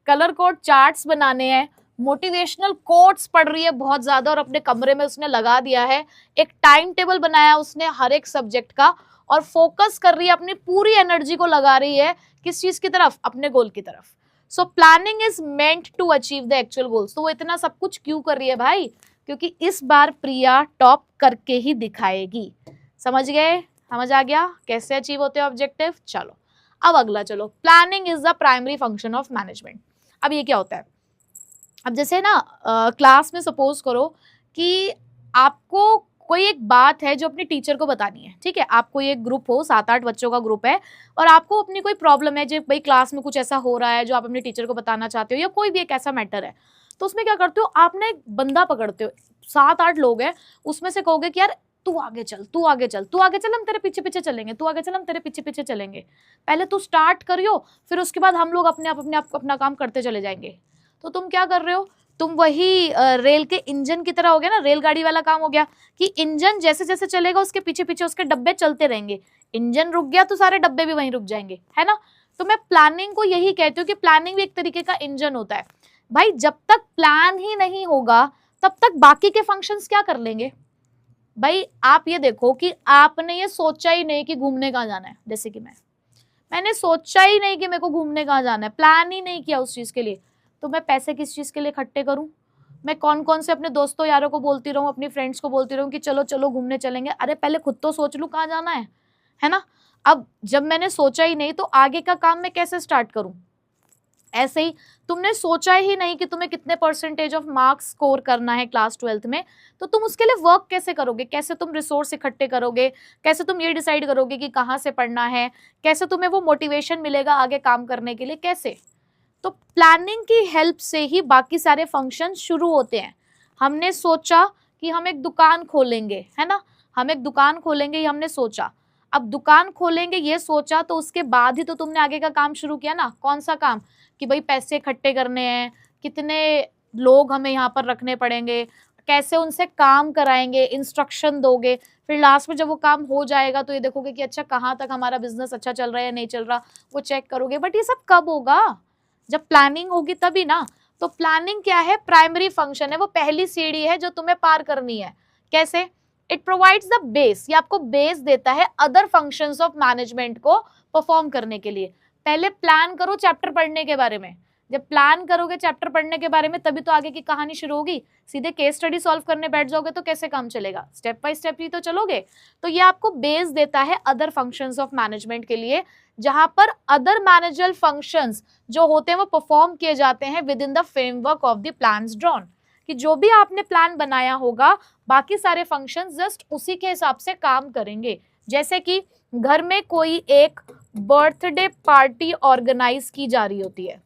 कलर कोड चार्ट्स बनाने हैं, मोटिवेशनल कोट्स पढ़ रही है बहुत ज्यादा और अपने कमरे में उसने लगा दिया है। एक टाइम टेबल बनाया उसने हर एक सब्जेक्ट का और फोकस कर रही है, अपनी पूरी एनर्जी को लगा रही है किस चीज की तरफ? अपने गोल की तरफ। So planning is meant to achieve the actual goals. तो वो इतना सब कुछ क्यों कर रही है भाई? क्योंकि इस बार प्रिया टॉप करके ही दिखाएगी। समझ गए? समझ आ गया कैसे अचीव होते हैं ऑब्जेक्टिव? चलो अब अगला चलो, planning is the primary function of management. अब ये क्या होता है? अब जैसे ना क्लास में सपोज करो कि आपको कोई एक बात है जो अपनी टीचर को बतानी है, ठीक है। आपको ये ग्रुप हो, 7-8 बच्चों का ग्रुप है और आपको अपनी कोई प्रॉब्लम है जो भाई क्लास में कुछ ऐसा हो रहा है जो आप अपनी टीचर को बताना चाहते हो, या कोई भी एक ऐसा मैटर है। तो उसमें क्या करते हो? आपने एक बंदा पकड़ते हो, 7-8 लोग हैं, उसमें से कहोगे कि यार तू आगे चल, तू आगे चल, तू आगे चल, हम तेरे पीछे पीछे चलेंगे, तू आगे चल, हम तेरे पीछे पीछे चलेंगे। पहले तू स्टार्ट करियो, फिर उसके बाद हम लोग अपने आप अपना काम करते चले जाएंगे। तो तुम क्या कर रहे हो? तुम वही रेल के इंजन की तरह हो गया ना, रेलगाड़ी वाला काम हो गया कि इंजन जैसे जैसे चलेगा उसके पीछे पीछे उसके डब्बे चलते रहेंगे। इंजन रुक गया तो सारे डब्बे भी वहीं रुक जाएंगे, है ना। तो मैं प्लानिंग को यही कहती हूँ कि प्लानिंग भी एक तरीके का इंजन होता है भाई। जब तक प्लान ही नहीं होगा तब तक बाकी के फंक्शंस क्या कर लेंगे भाई? आप ये देखो कि आपने ये सोचा ही नहीं कि घूमने कहाँ जाना है। जैसे कि मैंने सोचा ही नहीं कि मेरे को घूमने कहाँ जाना है, प्लान ही नहीं किया उस चीज के लिए, तो मैं पैसे किस चीज के लिए इकट्ठे करूं? मैं कौन कौन से अपने दोस्तों यारों को बोलती रहूं, अपनी फ्रेंड्स को बोलती रहूं कि चलो चलो घूमने चलेंगे। अरे पहले खुद तो सोच लूं कहाँ जाना है ना। अब जब मैंने सोचा ही नहीं तो आगे का काम मैं कैसे स्टार्ट करूं? ऐसे ही तुमने सोचा ही नहीं कि तुम्हें कितने परसेंटेज ऑफ मार्क्स स्कोर करना है क्लास 12th में, तो तुम उसके लिए वर्क कैसे करोगे? कैसे तुम रिसोर्स इकट्ठे करोगे? कैसे तुम ये डिसाइड करोगे कि कहाँ से पढ़ना है? कैसे तुम्हें वो मोटिवेशन मिलेगा आगे काम करने के लिए? कैसे? तो प्लानिंग की हेल्प से ही बाकी सारे फंक्शन शुरू होते हैं। हमने सोचा कि हम एक दुकान खोलेंगे, है ना, हम एक दुकान खोलेंगे, ये हमने सोचा। अब दुकान खोलेंगे ये सोचा तो उसके बाद ही तो तुमने आगे का काम शुरू किया ना। कौन सा काम? कि भाई पैसे इकट्ठे करने हैं, कितने लोग हमें यहाँ पर रखने पड़ेंगे, कैसे उनसे काम कराएंगे, इंस्ट्रक्शन दोगे, फिर लास्ट में जब वो काम हो जाएगा तो ये देखोगे कि अच्छा कहाँ तक हमारा बिजनेस अच्छा चल रहा है या नहीं चल रहा, वो चेक करोगे। बट ये सब कब होगा? जब प्लानिंग होगी तभी ना। तो प्लानिंग क्या है? प्राइमरी फंक्शन है, वो पहली सीढ़ी है जो तुम्हें पार करनी है। कैसे? इट प्रोवाइड्स द बेस, ये आपको बेस देता है अदर फंक्शंस ऑफ मैनेजमेंट को परफॉर्म करने के लिए। पहले प्लान करो चैप्टर पढ़ने के बारे में, जब प्लान करोगे चैप्टर पढ़ने के बारे में तभी तो आगे की कहानी शुरू होगी। सीधे केस स्टडी सॉल्व करने बैठ जाओगे तो कैसे काम चलेगा, स्टेप बाय स्टेप ही तो चलोगे। तो ये आपको बेस देता है अदर फंक्शंस ऑफ मैनेजमेंट के लिए, जहां पर अदर मैनेजरल फंक्शंस जो होते हैं वो परफॉर्म किए जाते हैं with in the framework of the plans drawn. कि जो भी आपने प्लान बनाया होगा बाकी सारे फंक्शंस जस्ट उसी के हिसाब से काम करेंगे। जैसे कि घर में कोई एक बर्थडे पार्टी ऑर्गेनाइज की जा रही होती है,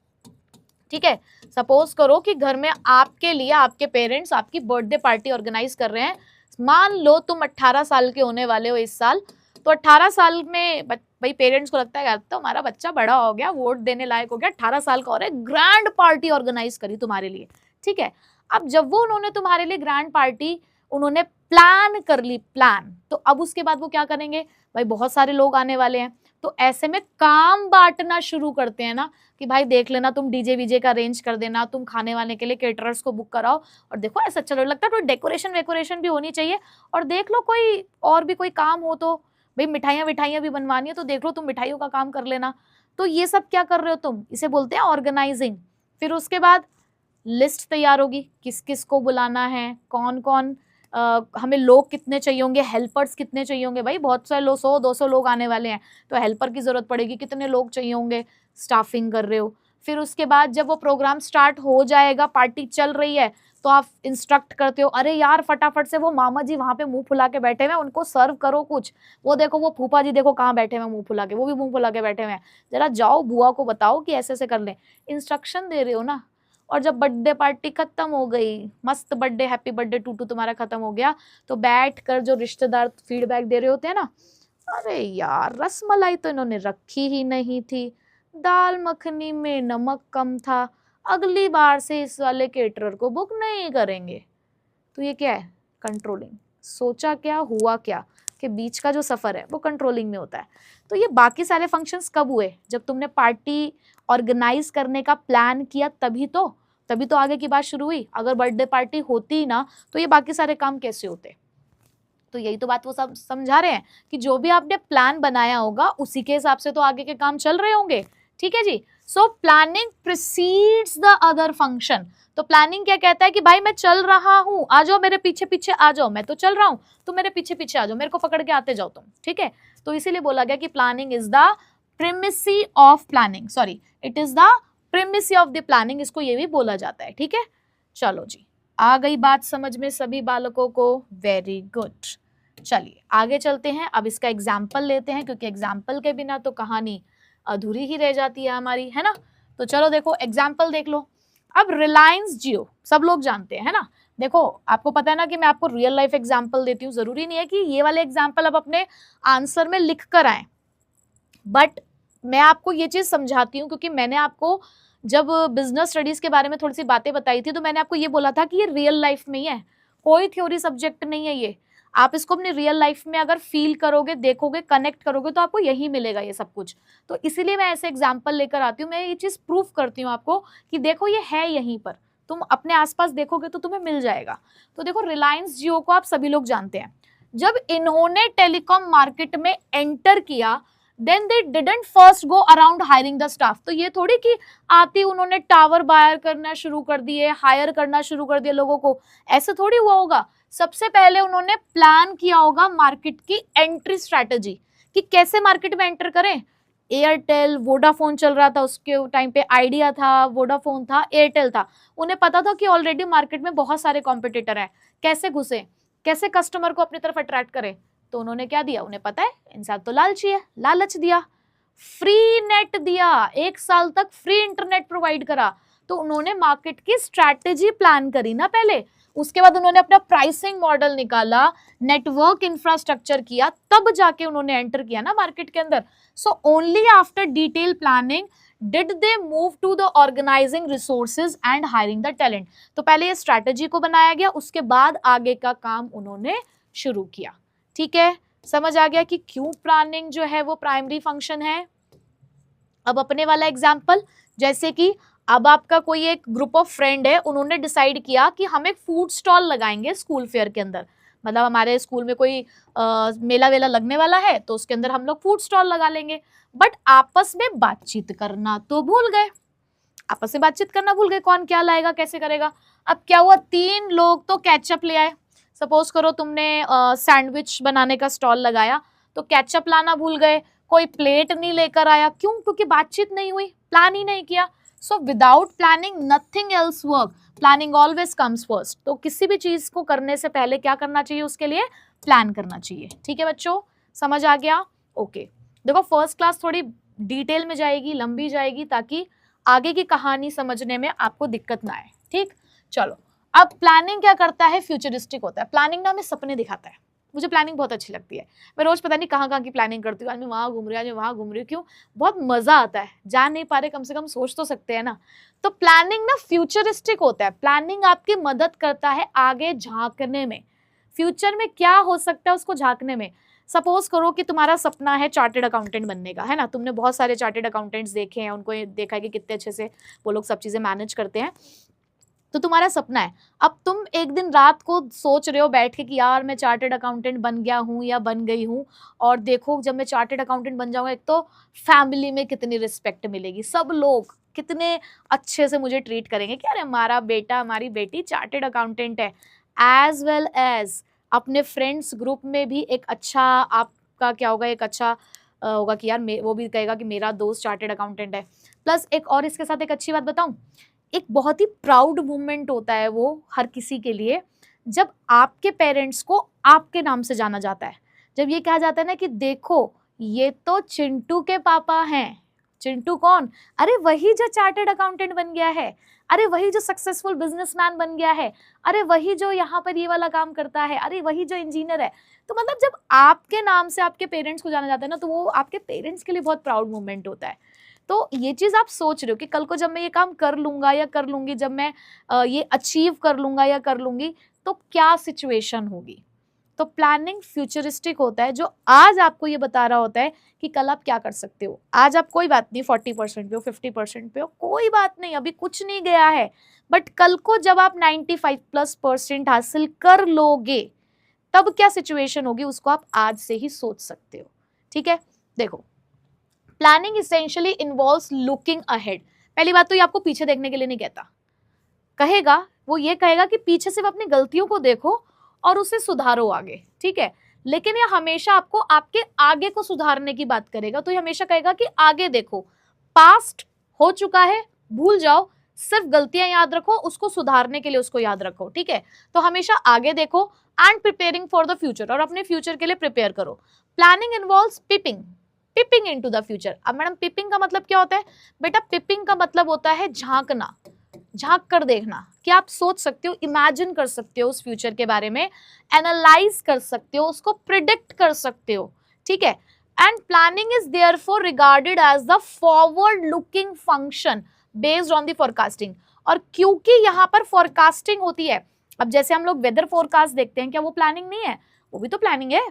ठीक है। सपोज करो कि घर में आपके लिए आपके पेरेंट्स आपकी बर्थडे पार्टी ऑर्गेनाइज कर रहे हैं। मान लो तुम 18 साल के होने वाले हो इस साल, तो 18 साल में भाई पेरेंट्स को लगता है तो हमारा बच्चा बड़ा हो गया, वोट देने लायक हो गया, 18 साल का हो रहा है, ग्रैंड पार्टी ऑर्गेनाइज करी तुम्हारे लिए, ठीक है। अब जब वो उन्होंने तुम्हारे लिए ग्रैंड पार्टी उन्होंने प्लान कर ली, प्लान, तो अब उसके बाद वो क्या करेंगे, भाई बहुत सारे लोग आने वाले हैं, तो ऐसे में काम बांटना शुरू करते हैं ना कि भाई देख लेना तुम डीजे वीजे का अरेंज कर देना, तुम खाने वाने के लिए केटरर्स को बुक कराओ, और देखो ऐसा अच्छा लगता है तो डेकोरेशन वेकोरेशन भी होनी चाहिए, और देख लो कोई और भी कोई काम हो तो भाई मिठाइयाँ भी बनवानी है तो देख लो तुम मिठाइयों का काम कर लेना। तो ये सब क्या कर रहे हो तुम, इसे बोलते हैं ऑर्गेनाइजिंग। फिर उसके बाद लिस्ट तैयार होगी, किस किस को बुलाना है, कौन कौन हमें लोग कितने चाहिए होंगे, हेल्पर्स कितने चाहिए होंगे, भाई बहुत सारे लोग 100-200 लोग आने वाले हैं तो हेल्पर की जरूरत पड़ेगी, कितने लोग चाहिए होंगे, स्टाफिंग कर रहे हो। फिर उसके बाद जब वो प्रोग्राम स्टार्ट हो जाएगा, पार्टी चल रही है, तो आप इंस्ट्रक्ट करते हो, अरे यार फटाफट से वो मामा जी वहां पे मुंह फुला के बैठे हुए हैं, उनको सर्व करो कुछ, वो देखो वो फूफा जी देखो कहाँ बैठे हुए हैं मुंह फुला के, वो भी मुंह फुला के बैठे हुए हैं, जरा जाओ बुआ को बताओ कि ऐसे ऐसे कर लें, इंस्ट्रक्शन दे रहे हो ना। और जब बर्थडे पार्टी खत्म हो गई, मस्त बर्थडे हैप्पी बर्थडे टूटू तुम्हारा खत्म हो गया, तो बैठ कर जो रिश्तेदार फीडबैक दे रहे होते हैं ना, अरे यार रसमलाई तो इन्होंने रखी ही नहीं थी, दाल मखनी में नमक कम था, अगली बार से इस वाले केटरर को बुक नहीं करेंगे। तो ये क्या है, कंट्रोलिंग। सोचा क्या हुआ क्या के बीच का जो सफर है वो कंट्रोलिंग में होता है। तो ये बाकी सारे फंक्शंस कब हुए, जब तुमने पार्टी ऑर्गेनाइज करने का प्लान किया तभी तो आगे की बात शुरू हुई। अगर बर्थडे पार्टी होती ना तो ये बाकी सारे काम कैसे होते। तो यही तो बात वो सब समझा रहे हैं कि जो भी आपने प्लान बनाया होगा उसी के हिसाब से तो आगे के काम चल रहे होंगे, ठीक है जी। So planning precedes the other function. तो प्लानिंग क्या कहता है कि भाई मैं चल रहा हूं, आ जाओ मेरे पीछे पीछे आ जाओ, मैं तो चल रहा हूं, तुम मेरे पीछे पीछे आ जाओ, मेरे को पकड़ के आते जाओ तुम, ठीक है। तो इसीलिए बोला गया कि planning is the premise of planning, sorry it is the premise of the planning, इसको ये भी बोला जाता है, ठीक है। चलो जी, आ गई बात समझ में सभी बालकों को, वेरी गुड। चलिए आगे चलते हैं, अब इसका एग्जाम्पल लेते हैं, क्योंकि एग्जाम्पल के बिना तो कहानी अधूरी ही रह जाती है हमारी, है ना। तो चलो देखो एग्जाम्पल देख लो। अब रिलायंस जियो सब लोग जानते हैं, है ना। देखो आपको पता है ना कि मैं आपको रियल लाइफ एग्जाम्पल देती हूँ, जरूरी नहीं है कि ये वाले एग्जाम्पल अब अपने आंसर में लिख कर आए, बट मैं आपको ये चीज समझाती हूँ क्योंकि मैंने आपको जब बिजनेस स्टडीज के बारे में थोड़ी सी बातें बताई थी तो मैंने आपको ये बोला था कि ये रियल लाइफ में ही है, कोई थ्योरी सब्जेक्ट नहीं है ये। आप इसको अपनी रियल लाइफ में अगर फील करोगे, देखोगे, कनेक्ट करोगे तो आपको यही मिलेगा ये सब कुछ। तो इसीलिए मैं ऐसे एग्जाम्पल लेकर आती हूँ, मैं ये चीज प्रूफ करती हूँ आपको कि देखो ये है यहीं पर, तुम अपने आसपास देखोगे तो तुम्हें मिल जाएगा। तो देखो रिलायंस जियो को आप सभी लोग जानते हैं, जब इन्होंने टेलीकॉम मार्केट में एंटर किया then they didn't first go around hiring the staff. तो ये थोड़ी कि आती उन्होंने टावर बायर करना शुरू कर दिए, हायर करना शुरू कर दिया लोगों को, ऐसे थोड़ी हुआ होगा। सबसे पहले उन्होंने प्लान किया होगा मार्केट की एंट्री स्ट्रैटेजी कि कैसे मार्केट में एंटर करें। एयरटेल वोडाफोन चल रहा था उसके टाइम पे, आइडिया था, वोडाफोन था, एयरटेल था। उन्हें पता था कि ऑलरेडी मार्केट में बहुत सारे कॉम्पिटिटर हैं, कैसे घुसे, कैसे कस्टमर को अपनी तरफ अट्रैक्ट करें। तो उन्होंने क्या दिया, उन्हें पता है इंसान तो लालची है, लालच दिया, फ्री नेट दिया, 1 साल तक फ्री इंटरनेट प्रोवाइड करा। तो उन्होंने मार्केट की स्ट्रैटेजी प्लान करी ना पहले, उसके बाद उन्होंने अपना प्राइसिंग मॉडल निकाला, नेटवर्क इंफ्रास्ट्रक्चर किया, तब जाके उन्होंने एंटर किया ना मार्केट के अंदर। So only after detail planning did they move to the organising resources and hiring the talent. तो पहले ये स्ट्रैटेजी को बनाया गया, उसके बाद आगे का काम उन्होंने शुरू किया, ठीक है। समझ आ गया कि क्यों प्लानिंग जो है वो प्राइमरी फंक्शन है। अब अपने वाला एग्जाम्पल, जैसे कि अब आपका कोई एक ग्रुप ऑफ फ्रेंड है, उन्होंने डिसाइड किया कि हम एक फूड स्टॉल लगाएंगे स्कूल फेयर के अंदर, मतलब हमारे स्कूल में कोई मेला वेला लगने वाला है तो उसके अंदर हम लोग फूड स्टॉल लगा लेंगे। बट आपस में बातचीत करना तो भूल गए। आपस में बातचीत करना भूल गए, कौन क्या लाएगा कैसे करेगा। अब क्या हुआ, 3 लोग तो केचप ले आए। सपोज करो तुमने सैंडविच बनाने का स्टॉल लगाया, तो केचप लाना भूल गए, कोई प्लेट नहीं लेकर आया। क्यों? क्योंकि बातचीत नहीं हुई, प्लान ही नहीं किया। So without planning nothing else work, planning always comes first. तो किसी भी चीज को करने से पहले क्या करना चाहिए, उसके लिए प्लान करना चाहिए। ठीक है बच्चों, समझ आ गया? ओके, देखो फर्स्ट क्लास थोड़ी डिटेल में जाएगी, लंबी जाएगी, ताकि आगे की कहानी समझने में आपको दिक्कत ना आए। ठीक, चलो अब प्लानिंग क्या करता है, फ्यूचरिस्टिक होता है। प्लानिंग ना हमें सपने दिखाता है। मुझे प्लानिंग बहुत अच्छी लगती है, मैं रोज पता नहीं कहाँ की प्लानिंग करती हूँ, आज मैं वहां घूम रही हूँ, आज मैं वहां घूम रही हूँ। क्यों? बहुत मजा आता है। जा नहीं पा रहे, कम से कम सोच तो सकते हैं ना। तो प्लानिंग ना फ्यूचरिस्टिक होता है। प्लानिंग आपकी मदद करता है आगे झांकने में, फ्यूचर में क्या हो सकता है उसको झांकने में। सपोज करो कि तुम्हारा सपना है चार्टेड अकाउंटेंट बनने का, है ना। तुमने बहुत सारे चार्टेड अकाउंटेंट्स देखे हैं, उनको देखा है कि कितने अच्छे से वो लोग सब चीजें मैनेज करते हैं। तो तुम्हारा सपना है, अब तुम एक दिन रात को सोच रहे हो बैठ के कि यार मैं चार्टेड अकाउंटेंट बन गया हूँ या बन गई हूँ, और देखो जब मैं चार्टेड अकाउंटेंट बन जाऊंगा, एक तो फैमिली में कितनी रिस्पेक्ट मिलेगी, सब लोग कितने अच्छे से मुझे ट्रीट करेंगे कि अरे हमारा बेटा हमारी बेटी चार्टेड अकाउंटेंट है। एज वेल एज अपने फ्रेंड्स ग्रुप में भी एक अच्छा आपका क्या होगा, एक अच्छा होगा कि यार वो भी कहेगा कि मेरा दोस्त चार्टेड अकाउंटेंट है। प्लस एक और इसके साथ एक अच्छी बात बताऊं, एक बहुत ही प्राउड मूवमेंट होता है वो हर किसी के लिए, जब आपके पेरेंट्स को आपके नाम से जाना जाता है। जब ये कहा जाता है ना कि देखो ये तो चिंटू के पापा हैं। चिंटू कौन? अरे वही जो चार्टर्ड अकाउंटेंट बन गया है, अरे वही जो सक्सेसफुल बिजनेसमैन बन गया है, अरे वही जो यहाँ पर ये वाला काम करता है, अरे वही जो इंजीनियर है। तो मतलब जब आपके नाम से आपके पेरेंट्स को जाना जाता है ना, तो वो आपके पेरेंट्स के लिए बहुत प्राउड मूवमेंट होता है। तो ये चीज आप सोच रहे हो कि कल को जब मैं ये काम कर लूंगा या कर लूंगी, जब मैं ये अचीव कर लूंगा या कर लूंगी, तो क्या सिचुएशन होगी। तो प्लानिंग फ्यूचरिस्टिक होता है, जो आज आपको ये बता रहा होता है कि कल आप क्या कर सकते हो। आज आप कोई बात नहीं 40% पे हो, 50% पे हो, कोई बात नहीं, अभी कुछ नहीं गया है, बट कल को जब आप 95+% हासिल कर लोगे, तब क्या सिचुएशन होगी उसको आप आज से ही सोच सकते हो। ठीक है, देखो planning essentially involves looking ahead. पहली बात तो ये आपको पीछे देखने के लिए नहीं कहता, कहेगा वो ये कहेगा कि पीछे सिर्फ अपनी गलतियों को देखो और उसे सुधारो आगे। ठीक है, लेकिन ये हमेशा आपको आपके आगे को सुधारने की बात करेगा। तो ये हमेशा कहेगा कि आगे देखो, पास्ट हो चुका है भूल जाओ, सिर्फ गलतियां याद रखो, उसको सुधारने के लिए उसको याद रखो। ठीक है, तो हमेशा आगे देखो and preparing for the future, और अपने फ्यूचर के लिए प्रिपेयर करो। Planning involves peeping into the future. अब मैडम पिपिंग का मतलब क्या होता है? बेटा पिपिंग का मतलब होता है झांकना, झांक कर देखना, कि आप सोच सकते हो, इमेजिन कर सकते हो उस फ्यूचर के बारे में, एनालाइज कर सकते हो, उसको प्रिडिक्ट कर सकते हो। ठीक है, and planning is therefore regarded as the forward looking function based on the forecasting. और क्योंकि यहाँ पर फोरकास्टिंग होती है, अब जैसे हम लोग वेदर फोरकास्ट देखते हैं, क्या वो प्लानिंग नहीं है? वो भी तो प्लानिंग है।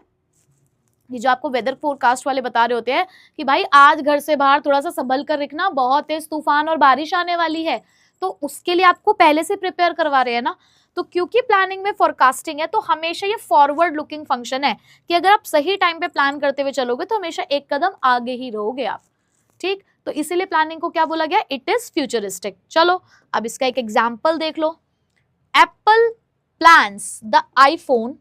ये जो आपको वेदर फोरकास्ट वाले बता रहे होते हैं कि भाई आज घर से बाहर थोड़ा सा संभल कर रखना, बहुत तेज तूफान और बारिश आने वाली है, तो उसके लिए आपको पहले से प्रिपेयर करवा रहे हैं ना। तो क्योंकि प्लानिंग में फोरकास्टिंग है, तो हमेशा ये फॉरवर्ड लुकिंग फंक्शन है कि अगर आप सही टाइम पे प्लान करते हुए चलोगे तो हमेशा एक कदम आगे ही रहोगे आप। ठीक, तो इसीलिए प्लानिंग को क्या बोला गया? It is futuristic. चलो अब इसका एक एग्जाम्पल देख लो। Apple plans the iPhone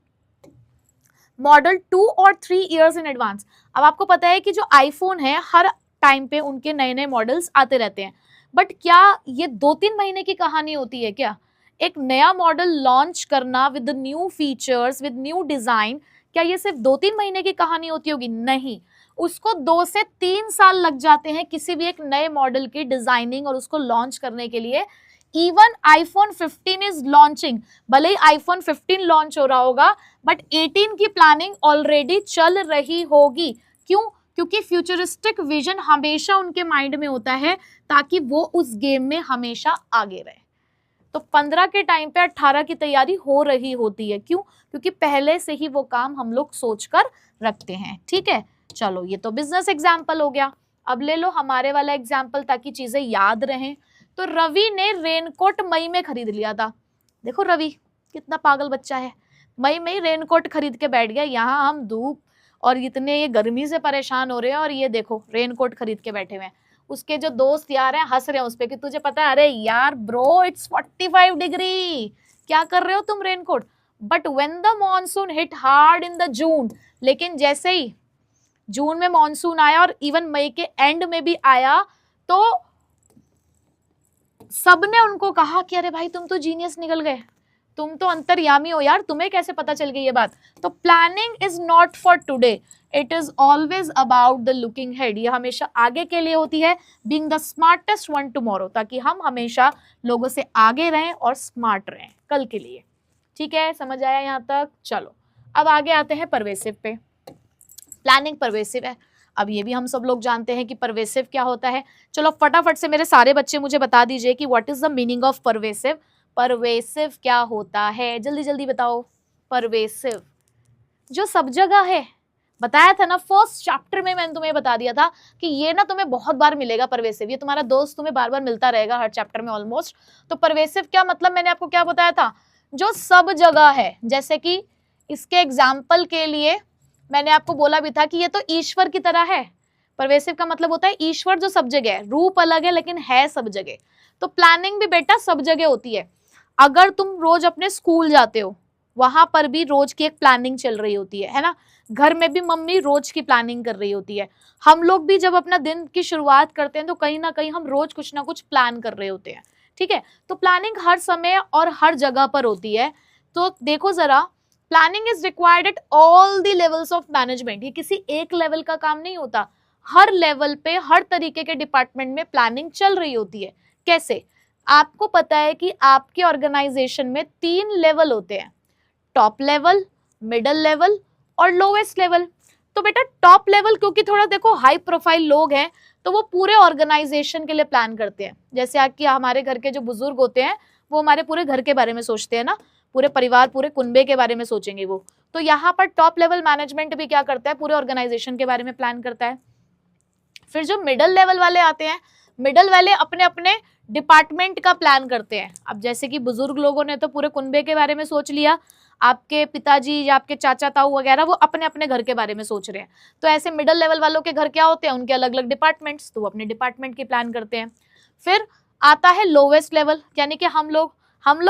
model 2 और 3 ईयर्स इन एडवांस। अब आपको पता है कि जो आईफोन है हर टाइम पे उनके नए नए मॉडल्स आते रहते हैं, बट क्या ये 2-3 महीने की कहानी होती है क्या? एक नया मॉडल लॉन्च करना with new features, with new design, क्या ये सिर्फ 2-3 महीने की कहानी होती होगी? नहीं, उसको 2 से 3 साल लग जाते हैं किसी भी एक नए मॉडल की डिजाइनिंग और उसको लॉन्च करने के लिए। इवन आईफोन 15 इज लॉन्चिंग, भले ही आईफोन 15 लॉन्च हो रहा होगा, बट 18 की प्लानिंग ऑलरेडी चल रही होगी। क्यों? क्योंकि फ्यूचरिस्टिक विजन हमेशा उनके माइंड में होता है, ताकि वो उस गेम में हमेशा आगे रहे। तो 15 के टाइम पे 18 की तैयारी हो रही होती है। क्यों? क्योंकि पहले से ही वो काम हम लोग सोच कर रखते हैं। ठीक है, चलो ये तो बिजनेस एग्जाम्पल हो गया। अब ले लो हमारे वाला एग्जाम्पल, ताकि चीजें याद रहें। तो रवि ने रेनकोट मई में खरीद लिया था। देखो रवि कितना पागल बच्चा है, मई में ही रेनकोट खरीद के बैठ गया। यहाँ हम धूप और इतने ये गर्मी से परेशान हो रहे हैं, और ये देखो रेनकोट खरीद के बैठे हुए हैं। उसके जो दोस्त यार हैं हंस रहे हैं उस पे कि तुझे पता है, अरे यार ब्रो इट्स 45 डिग्री, क्या कर रहे हो तुम raincoat. But when the monsoon hit hard in the June, लेकिन जैसे ही जून में मॉनसून आया और इवन मई के एंड में भी आया, तो सबने उनको कहा कि अरे भाई तुम तो जीनियस निकल गए, तुम तो अंतर्यामी हो यार, तुम्हें कैसे पता चल गई ये बात। तो planning is not for today, it is always about the looking head. ये हमेशा आगे के लिए होती है, being the smartest one tomorrow, ताकि हम हमेशा लोगों से आगे रहें और स्मार्ट रहें कल के लिए। ठीक है, समझ आया यहाँ तक? चलो अब आगे आते हैं परवेसिव पे। प्लानिंग परवेसिव है। अब ये भी हम सब लोग जानते हैं कि परवेसिव क्या होता है। चलो फटाफट से मेरे सारे बच्चे मुझे बता दीजिए कि what is the meaning of pervasive. Pervasive क्या होता है, जल्दी जल्दी बताओ। परवेसिव जो सब जगह है, बताया था ना फर्स्ट चैप्टर में, मैंने तुम्हें बता दिया था कि ये ना तुम्हें बहुत बार मिलेगा परवेसिव, ये तुम्हारा दोस्त तुम्हें बार बार मिलता रहेगा हर चैप्टर में ऑलमोस्ट। तो परवेसिव क्या मतलब, मैंने आपको क्या बताया था, जो सब जगह है। जैसे कि इसके एग्जाम्पल के लिए मैंने आपको बोला भी था कि ये तो ईश्वर की तरह है। परवेसिव का मतलब होता है ईश्वर जो सब जगह है, रूप अलग है लेकिन है सब जगह। तो प्लानिंग भी बेटा सब जगह होती है। अगर तुम रोज अपने स्कूल जाते हो, वहां पर भी रोज की एक प्लानिंग चल रही होती है ना। घर में भी मम्मी रोज की प्लानिंग कर रही होती है। हम लोग भी जब अपना दिन की शुरुआत करते हैं तो कहीं ना कहीं हम रोज कुछ ना कुछ प्लान कर रहे होते हैं। ठीक है, तो प्लानिंग हर समय और हर जगह पर होती है। तो देखो जरा, planning is required at all the levels of management. ये किसी एक लेवल का काम नहीं होता, हर लेवल पे हर तरीके के डिपार्टमेंट में प्लानिंग चल रही होती है। कैसे? आपको पता है कि आपके ऑर्गेनाइजेशन में 3 लेवल होते हैं, टॉप लेवल, मिडल लेवल और लोवेस्ट लेवल। तो बेटा टॉप लेवल क्योंकि थोड़ा देखो हाई प्रोफाइल लोग हैं, तो वो पूरे ऑर्गेनाइजेशन के लिए प्लान करते हैं। जैसे आपकी हमारे घर के जो बुजुर्ग होते हैं वो हमारे पूरे घर के बारे में सोचते हैं ना, पूरे परिवार पूरे कुनबे के बारे में सोचेंगे वो। तो यहाँ पर टॉप लेवल मैनेजमेंट भी क्या करता है, पूरे ऑर्गेनाइजेशन के बारे में प्लान करता है। फिर जो मिडल लेवल वाले आते हैं, मिडल वाले अपने अपने डिपार्टमेंट का प्लान करते हैं। अब जैसे कि बुजुर्ग लोगों ने तो पूरे कुनबे के बारे में सोच लिया, आपके पिताजी या आपके चाचा ताऊ वगैरह वो अपने अपने घर के बारे में सोच रहे हैं। तो ऐसे मिडल लेवल वालों के घर क्या होते हैं, उनके अलग अलग डिपार्टमेंट्स, तो वो अपने डिपार्टमेंट की प्लान करते हैं। फिर आता है लोवेस्ट लेवल, यानी कि हम लोग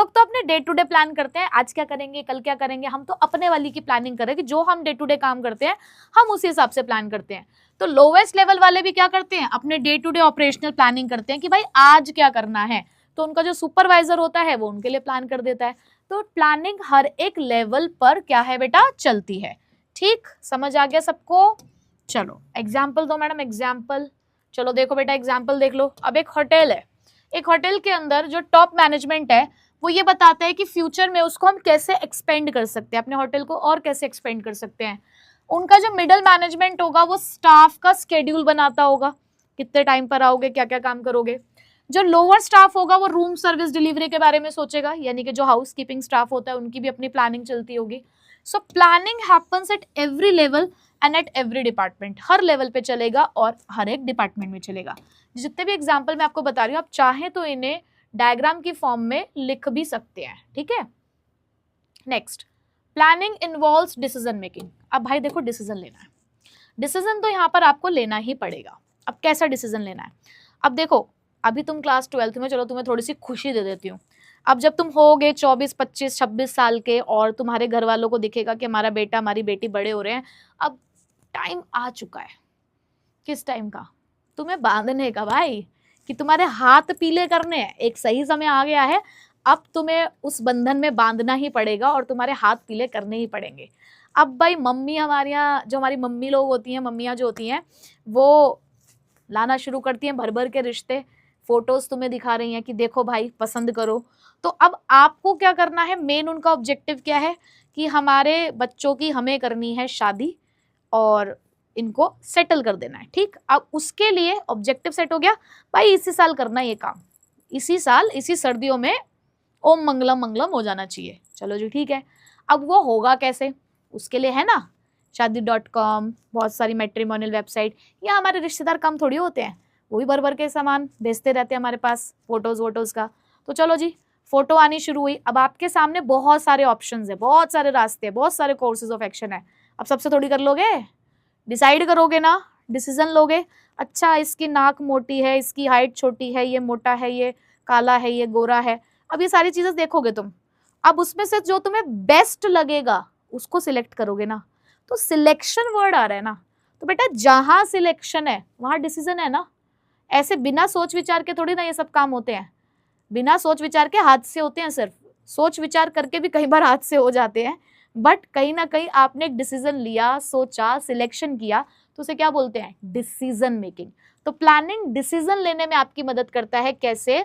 तो अपने डे टू डे प्लान करते हैं, आज क्या करेंगे कल क्या करेंगे, हम तो अपने वाली की प्लानिंग करें कि जो हम डे टू डे काम करते हैं हम उसी हिसाब से प्लान करते हैं। तो लोवेस्ट लेवल वाले भी क्या करते हैं, अपने day to day operational planning करते हैं कि भाई आज क्या करना है। तो उनका जो सुपरवाइजर होता है वो उनके लिए प्लान कर देता है। तो प्लानिंग हर एक लेवल पर क्या है बेटा, चलती है। ठीक, समझ आ गया सबको? चलो एग्जाम्पल दो मैडम, एग्जाम्पल। चलो देखो बेटा एग्जाम्पल देख लो। अब एक होटल है, एक होटल के अंदर जो टॉप मैनेजमेंट है वो ये बताता है कि फ्यूचर में उसको हम कैसे एक्सपेंड कर सकते हैं, अपने होटल को और कैसे एक्सपेंड कर सकते हैं। उनका जो मिडिल मैनेजमेंट होगा वो स्टाफ का स्केड्यूल बनाता होगा, कितने टाइम पर आओगे, क्या क्या काम करोगे। जो लोअर स्टाफ होगा वो रूम सर्विस डिलीवरी के बारे में सोचेगा, यानी कि जो हाउस कीपिंग स्टाफ होता है उनकी भी अपनी प्लानिंग चलती होगी। So planning happens at every level and at every department, her level पे चलेगा और हर एक डिपार्टमेंट में चलेगा। जितने भी एग्जाम्पल मैं आपको बता रही हूँ, आप चाहें तो इन्हें डायग्राम की फॉर्म में लिख भी सकते हैं। ठीक है, next, planning involves decision making. अब भाई देखो डिसीजन लेना है, डिसीजन तो यहाँ पर आपको लेना ही पड़ेगा। अब कैसा डिसीजन लेना है, अब देखो अभी तुम क्लास 12th में, चलो तुम्हें थोड़ी सी खुशी दे देती हूँ। अब जब तुम होगे 24, 25, 26 साल के और तुम्हारे घर वालों को दिखेगा कि हमारा बेटा हमारी बेटी बड़े हो रहे हैं, अब टाइम आ चुका है। किस टाइम का, तुम्हें बांधने का भाई, कि तुम्हारे हाथ पीले करने हैं। एक सही समय आ गया है, अब तुम्हें उस बंधन में बांधना ही पड़ेगा और तुम्हारे हाथ पीले करने ही पड़ेंगे। अब भाई मम्मी हमारे यहाँ, जो हमारी मम्मी लोग होती हैं, मम्मियाँ जो होती हैं, वो लाना शुरू करती हैं भर भर के रिश्ते, फोटोज तुम्हें दिखा रही हैं कि देखो भाई पसंद करो। तो अब आपको क्या करना है, मेन उनका ऑब्जेक्टिव क्या है कि हमारे बच्चों की हमें करनी है शादी और इनको सेटल कर देना है। ठीक, अब उसके लिए ऑब्जेक्टिव सेट हो गया, भाई इसी साल करना ये काम, इसी साल इसी सर्दियों में ओम मंगलम मंगलम हो जाना चाहिए। चलो जी ठीक है, अब वो होगा कैसे, उसके लिए है ना शादी.com, बहुत सारी मैट्रिमोनियल वेबसाइट। या हमारे रिश्तेदार कम थोड़ी होते हैं, वो भी भर भर के सामान भेजते रहते हैं हमारे पास, फोटोज वोटोज का। तो चलो जी फोटो आनी शुरू हुई। अब आपके सामने बहुत सारे ऑप्शंस है, बहुत सारे रास्ते हैं, बहुत सारे कोर्सेज ऑफ एक्शन है। अब सबसे थोड़ी कर लोगे, डिसाइड करोगे ना, डिसीजन लोगे, अच्छा इसकी नाक मोटी है, इसकी हाइट छोटी है, ये मोटा है, ये काला है, ये गोरा है, अब ये सारी चीजें देखोगे तुम, अब उसमें से जो तुम्हें बेस्ट लगेगा उसको सिलेक्ट करोगे ना। तो सिलेक्शन वर्ड आ रहा है ना, तो बेटा जहां सिलेक्शन है वहां डिसीजन है ना। ऐसे बिना सोच विचार के थोड़ी ना ये सब काम होते हैं, बिना सोच विचार के हाथ से होते हैं, सिर्फ सोच विचार करके भी कई बार हाथ से हो जाते हैं, बट कहीं ना कहीं आपने एक डिसीजन लिया, सोचा, सिलेक्शन किया, तो उसे क्या बोलते हैं, डिसीजन मेकिंग। तो प्लानिंग डिसीजन लेने में आपकी मदद करता है। कैसे?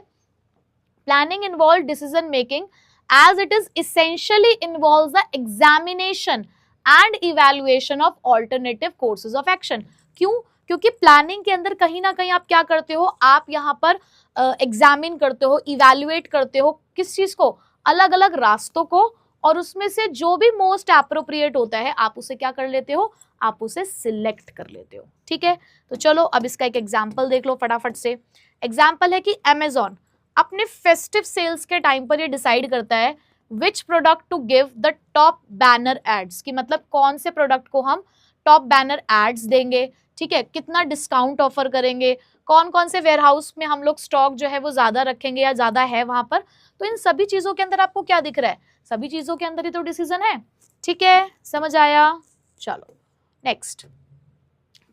Planning involve decision making as it is essentially involves the examination and evaluation of alternative courses of action। क्यों? क्योंकि प्लानिंग के अंदर कहीं ना कहीं आप क्या करते हो, आप यहाँ पर एग्जामिन करते हो, इवेल्युएट करते हो किस चीज को, अलग अलग रास्तों को, और उसमें से जो भी मोस्ट एप्रोप्रिएट होता है आप उसे क्या कर लेते हो, आप उसे सिलेक्ट कर लेते हो। ठीक है, तो चलो अब इसका एक एग्जाम्पल देख लो फटाफट से। एग्जाम्पल है कि अमेजॉन अपने फेस्टिव सेल्स के टाइम पर ये डिसाइड करता है which product to give the top banner ads, कि मतलब कौन से प्रोडक्ट को हम टॉप बैनर एड्स देंगे, ठीक है, कितना डिस्काउंट ऑफर करेंगे, कौन कौन से वेयरहाउस में हम लोग स्टॉक जो है वो ज्यादा रखेंगे या ज्यादा है वहां पर। तो इन सभी चीजों के अंदर आपको क्या दिख रहा है, सभी चीजों के अंदर ही तो डिसीजन है। ठीक है, समझ आया? चलो next,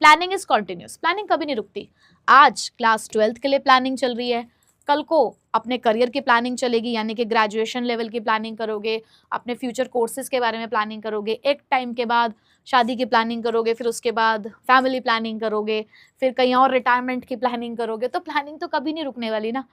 planning is continuous. Planning कभी नहीं रुकती। आज क्लास 12th के लिए प्लानिंग चल रही है, कल को अपने करियर की प्लानिंग चलेगी, यानी कि ग्रेजुएशन लेवल की प्लानिंग करोगे, अपने फ्यूचर कोर्सेज के बारे में प्लानिंग करोगे, एक टाइम के बाद शादी की प्लानिंग करोगे, फिर उसके बाद फैमिली प्लानिंग करोगे, फिर कहीं और रिटायरमेंट की प्लानिंग करोगे। तो प्लानिंग तो कभी नहीं रुकने वाली ना,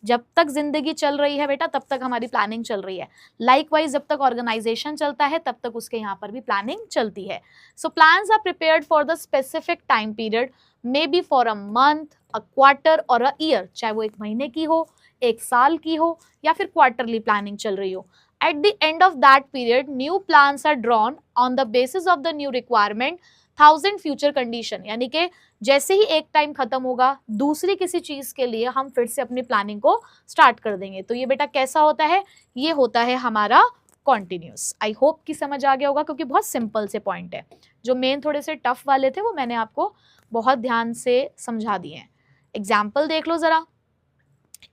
जब तक जिंदगी चल रही है बेटा तब तक हमारी प्लानिंग चल रही है। लाइकवाइज जब तक ऑर्गेनाइजेशन चलता है तब तक उसके यहाँ पर भी प्लानिंग चलती है। So plans are prepared for the specific time period, may be for a month, a quarter और अ ईयर, चाहे वो एक महीने की हो, एक साल की हो, या फिर क्वार्टरली प्लानिंग चल रही हो। At the end of that period, new plans are drawn on the basis of the new requirement, 1000 future condition, यानी कि जैसे ही एक टाइम खत्म होगा दूसरी किसी चीज के लिए हम फिर से अपनी प्लानिंग को स्टार्ट कर देंगे। तो ये बेटा कैसा होता है, ये होता है हमारा कॉन्टिन्यूस। आई होप कि समझ आ गया होगा, क्योंकि बहुत सिंपल से पॉइंट है। जो मेन थोड़े से टफ वाले थे वो मैंने आपको बहुत ध्यान से समझा दिए हैं। एग्जाम्पल देख लो जरा।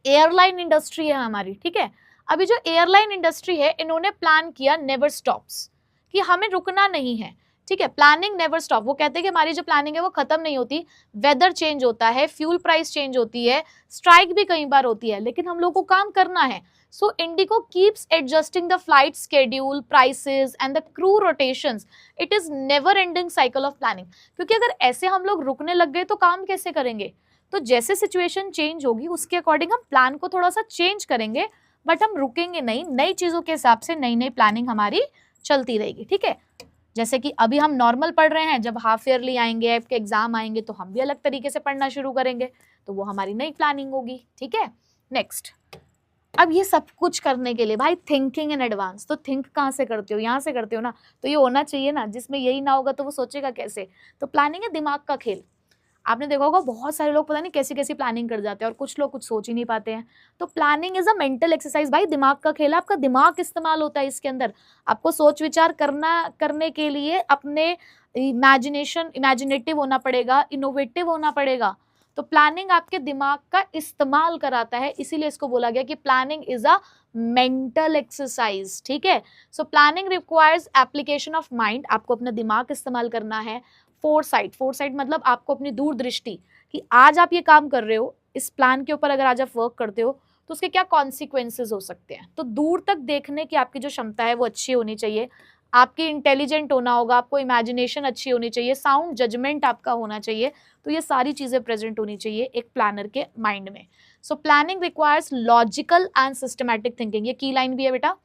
एयरलाइन इंडस्ट्री है हमारी, ठीक है। अभी जो एयरलाइन इंडस्ट्री है इन्होंने प्लान किया नेवर स्टॉप्स, कि हमें रुकना नहीं है, ठीक है। प्लानिंग नेवर स्टॉप, वो कहते हैं कि हमारी जो प्लानिंग है वो खत्म नहीं होती। वेदर चेंज होता है, फ्यूल प्राइस चेंज होती है, स्ट्राइक भी कई बार होती है, लेकिन हम लोग को काम करना है। So IndiGo keeps adjusting the flight schedule, prices and the crew rotations. It is never ending cycle of planning. क्योंकि अगर ऐसे हम लोग रुकने लग गए तो काम कैसे करेंगे। तो जैसे सिचुएशन चेंज होगी उसके अकॉर्डिंग हम प्लान को थोड़ा सा चेंज करेंगे, बट हम रुकेंगे नहीं। नई चीजों के हिसाब से नई नई प्लानिंग हमारी चलती रहेगी, ठीक है। जैसे कि अभी हम नॉर्मल पढ़ रहे हैं, जब हाफ ईयरली आएंगे, आपके एग्जाम आएंगे, तो हम भी अलग तरीके से पढ़ना शुरू करेंगे, तो वो हमारी नई प्लानिंग होगी, ठीक है। नेक्स्ट, अब ये सब कुछ करने के लिए भाई थिंकिंग इन एडवांस। तो थिंक कहाँ से करते हो, यहाँ से करते हो ना, तो ये होना चाहिए ना। जिसमें यही ना होगा तो वो सोचेगा कैसे। तो प्लानिंग है दिमाग का खेल। आपने देखा होगा बहुत सारे लोग पता नहीं कैसी कैसी प्लानिंग कर जाते हैं, और कुछ लोग कुछ सोच ही नहीं पाते हैं। तो planning is a mental exercise भाई, दिमाग का खेल है। आपका दिमाग इस्तेमाल होता है इसके अंदर। आपको सोच विचार करने के लिए अपने इमेजिनेटिव होना पड़ेगा, इनोवेटिव होना पड़ेगा। तो प्लानिंग आपके दिमाग का इस्तेमाल कराता है, इसीलिए इसको बोला गया कि planning is a mental exercise, ठीक है। So planning requires application of mind. आपको अपना दिमाग इस्तेमाल करना है। फोरसाइट मतलब आपको अपनी दूरदृष्टि, कि आज आप ये काम कर रहे हो, इस प्लान के ऊपर अगर आज आप वर्क करते हो तो उसके क्या कॉन्सिक्वेंसेस हो सकते हैं। तो दूर तक देखने की आपकी जो क्षमता है वो अच्छी होनी चाहिए। आपकी इंटेलिजेंट होना होगा, आपको इमेजिनेशन अच्छी होनी चाहिए, साउंड जजमेंट आपका होना चाहिए। तो ये सारी चीजें प्रेजेंट होनी चाहिए एक प्लानर के माइंड में। So planning requires logical and systematic thinking. ये की लाइन भी है बेटा।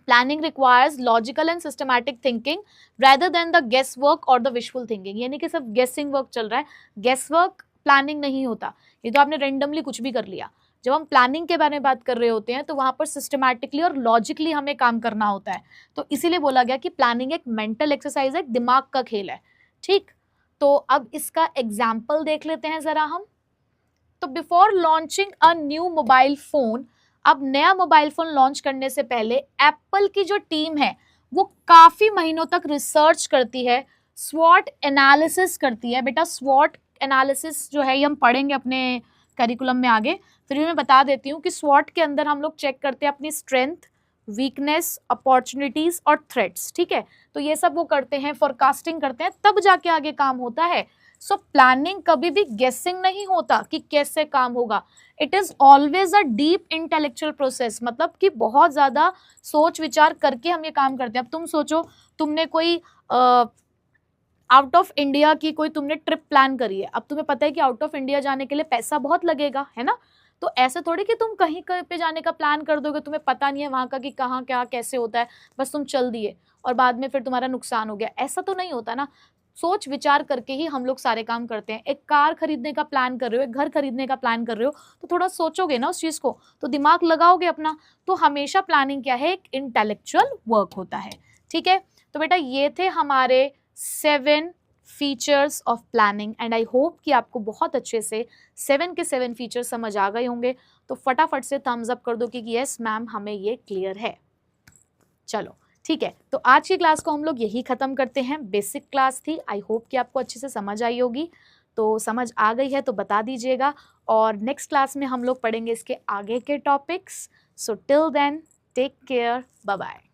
Planning requires logical and systematic thinking rather than the guess work और the wishful thinking। यानी कि सब guessing work चल रहा है, guess work प्लानिंग नहीं होता। ये तो आपने रेंडमली कुछ भी कर लिया। जब हम प्लानिंग के बारे में बात कर रहे होते हैं तो वहां पर सिस्टमैटिकली और लॉजिकली हमें काम करना होता है। तो इसीलिए बोला गया कि प्लानिंग एक मेंटल एक्सरसाइज है, दिमाग का खेल है, ठीक। तो अब इसका एग्जाम्पल देख लेते हैं जरा हम। तो before launching a new mobile phone, अब नया मोबाइल फोन लॉन्च करने से पहले एप्पल की जो टीम है वो काफी महीनों तक रिसर्च करती है स्वॉट एनालिसिस करती है। बेटा स्वॉट एनालिसिस जो है ये हम पढ़ेंगे अपने करिकुलम में आगे, फिर भी मैं बता देती हूँ कि स्वॉट के अंदर हम लोग चेक करते हैं अपनी स्ट्रेंथ, वीकनेस, अपॉर्चुनिटीज और थ्रेट्स, ठीक है। तो ये सब वो करते हैं, फोरकास्टिंग करते हैं, तब जाके आगे काम होता है। सो प्लानिंग कभी भी गेसिंग नहीं होता कि कैसे काम होगा, it is always a deep intellectual process, मतलब कि बहुत ज्यादा सोच विचार करके हम ये काम करते हैं। अब तुम सोचो, तुमने कोई आउट ऑफ इंडिया की कोई तुमने ट्रिप प्लान करी है, अब तुम्हें पता है कि आउट ऑफ इंडिया जाने के लिए पैसा बहुत लगेगा, है ना। तो ऐसे थोड़ी कि तुम कहीं पे जाने का प्लान कर दोगे, तुम्हें पता नहीं है वहां का कि कहाँ क्या कैसे होता है, बस तुम चल दिए और बाद में फिर तुम्हारा नुकसान हो गया, ऐसा तो नहीं होता ना। सोच विचार करके ही हम लोग सारे काम करते हैं। एक कार खरीदने का प्लान कर रहे हो, एक घर खरीदने का प्लान कर रहे हो, तो थोड़ा सोचोगे ना उस चीज को, तो दिमाग लगाओगे अपना। तो हमेशा प्लानिंग क्या है, एक इंटेलेक्चुअल वर्क होता है, ठीक है। तो बेटा ये थे हमारे 7 features of planning, and I hope कि आपको बहुत अच्छे से 7 के 7 फीचर्स समझ आ गए होंगे। तो फटाफट से थम्स अप कर दो कि यस मैम हमें ये क्लियर है। चलो ठीक है, तो आज की क्लास को हम लोग यही खत्म करते हैं। बेसिक क्लास थी, आई होप कि आपको अच्छे से समझ आई होगी। तो समझ आ गई है तो बता दीजिएगा, और नेक्स्ट क्लास में हम लोग पढ़ेंगे इसके आगे के topics. So till then take care, bye bye.